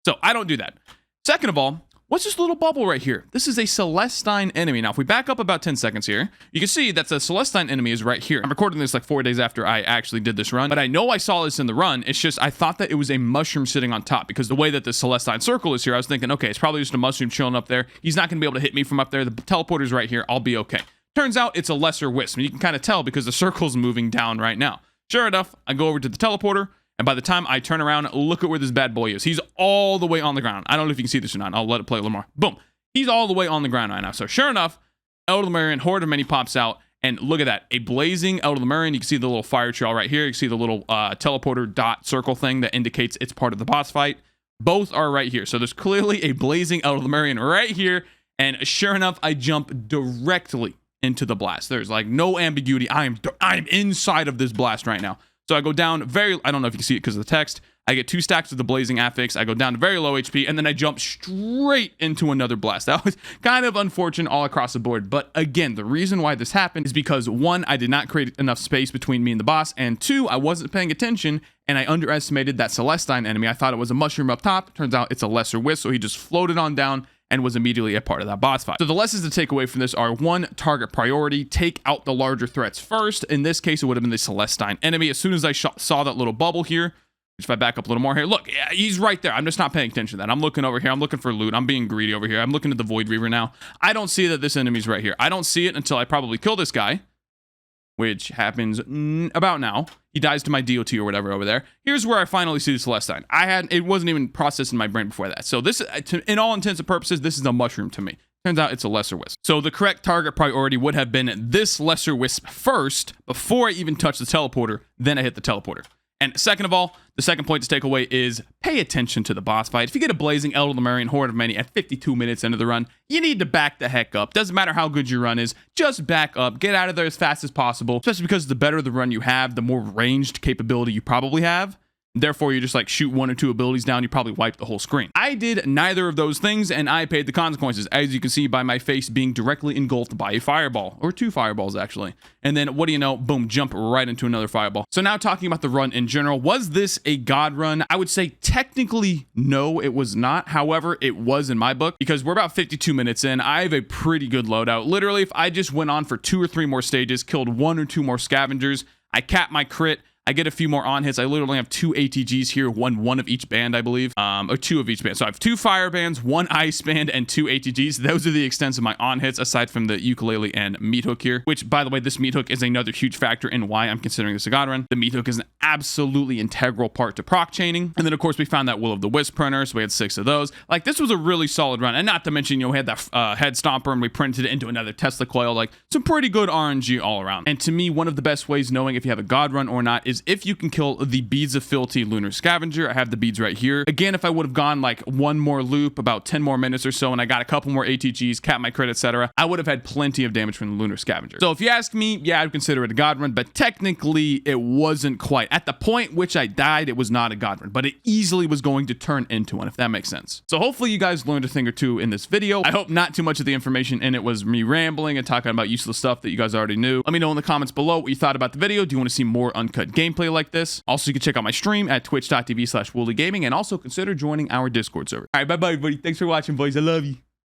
So I don't do that. Second of all, what's this little bubble right here? This is a Celestine Enemy. Now, if we back up about 10 seconds here, you can see that the Celestine Enemy is right here. I'm recording this like 4 days after I actually did this run, but I know I saw this in the run. It's just I thought that it was a mushroom sitting on top because the way that the Celestine Circle is here, I was thinking, okay, it's probably just a mushroom chilling up there. He's not going to be able to hit me from up there. The teleporter's right here. I'll be okay. Turns out it's a lesser wisp. And you can kind of tell because the circle's moving down right now. Sure enough, I go over to the teleporter. And by the time I turn around, look at where this bad boy is. He's all the way on the ground. I don't know if you can see this or not. I'll let it play a little more. Boom. He's all the way on the ground right now. So sure enough, Elder Lemurian horde of many pops out. And look at that. A blazing Elder Lemurian. You can see the little fire trail right here. You can see the little teleporter dot circle thing that indicates it's part of the boss fight. Both are right here. So there's clearly a blazing Elder Lemurian right here. And sure enough, I jump directly into the blast. There's like no ambiguity. I am inside of this blast right now. So I go down I don't know if you can see it because of the text. I get 2 stacks of the blazing affix. I go down to very low HP, and then I jump straight into another blast. That was kind of unfortunate all across the board. But again, the reason why this happened is because 1, I did not create enough space between me and the boss, and 2, I wasn't paying attention, and I underestimated that Celestine Enemy. I thought it was a mushroom up top. Turns out it's a lesser wisp, so he just floated on down and was immediately a part of that boss fight. So the lessons to take away from this are 1, target priority, take out the larger threats first. In this case, it would have been the Celestine Enemy. As soon as I saw that little bubble here, if I back up a little more here, look, yeah, he's right there. I'm just not paying attention to that. I'm looking over here. I'm looking for loot. I'm being greedy over here. I'm looking at the Void Reaver now. I don't see that this enemy's right here. I don't see it until I probably kill this guy, which happens about now. He dies to my DOT or whatever over there. Here's where I finally see the Celestine. It wasn't even processed in my brain before that. So this, in all intents and purposes, this is a mushroom to me. Turns out it's a lesser wisp. So the correct target priority would have been this lesser wisp first, before I even touch the teleporter, then I hit the teleporter. And second of all, the second point to take away is pay attention to the boss fight. If you get a blazing Elder Lemurian horde of many at 52 minutes into the run, you need to back the heck up. Doesn't matter how good your run is, just back up. Get out of there as fast as possible, especially because the better the run you have, the more ranged capability you probably have. Therefore, you just like shoot 1 or 2 abilities down, you probably wipe the whole screen. I did neither of those things, and I paid the consequences, as you can see by my face being directly engulfed by a fireball, or 2 fireballs actually. And then what do you know, boom, jump right into another fireball. So now talking about the run in general, was this a god run? I would say technically no, it was not. However, it was in my book, because we're about 52 minutes in. I have a pretty good loadout. Literally, if I just went on for 2 or 3 more stages, killed 1 or 2 more scavengers, I cap my crit, I get a few more on hits. I literally have 2 ATGs here, one of each band, I believe, or 2 of each band. So I have 2 fire bands, 1 ice band, and 2 ATGs. Those are the extents of my on hits, aside from the ukulele and meat hook here, which, by the way, this meat hook is another huge factor in why I'm considering this a god run. The meat hook is an absolutely integral part to proc chaining. And then, of course, we found that Will of the Wisp printer, so we had 6 of those. Like, this was a really solid run. And not to mention, you know, we had that head stomper, and we printed it into another Tesla coil. Like, some pretty good RNG all around. And to me, one of the best ways knowing if you have a god run or not is if you can kill the Beads of Fealty Lunar Scavenger. I have the beads right here. Again, if I would have gone like one more loop, about 10 more minutes or so, and I got a couple more ATGs, capped my crit, etc., I would have had plenty of damage from the Lunar Scavenger. So if you ask me, yeah, I'd consider it a god run, but technically it wasn't quite. At the point which I died, it was not a god run, but it easily was going to turn into one, if that makes sense. So hopefully you guys learned a thing or two in this video. I hope not too much of the information in it was me rambling and talking about useless stuff that you guys already knew. Let me know in the comments below what you thought about the video. Do you want to see more uncut gameplay like this? Also, you can check out my stream at twitch.tv/Woolie Gaming, and also consider joining our Discord server. All right, bye-bye, everybody. Thanks for watching, boys. I love you.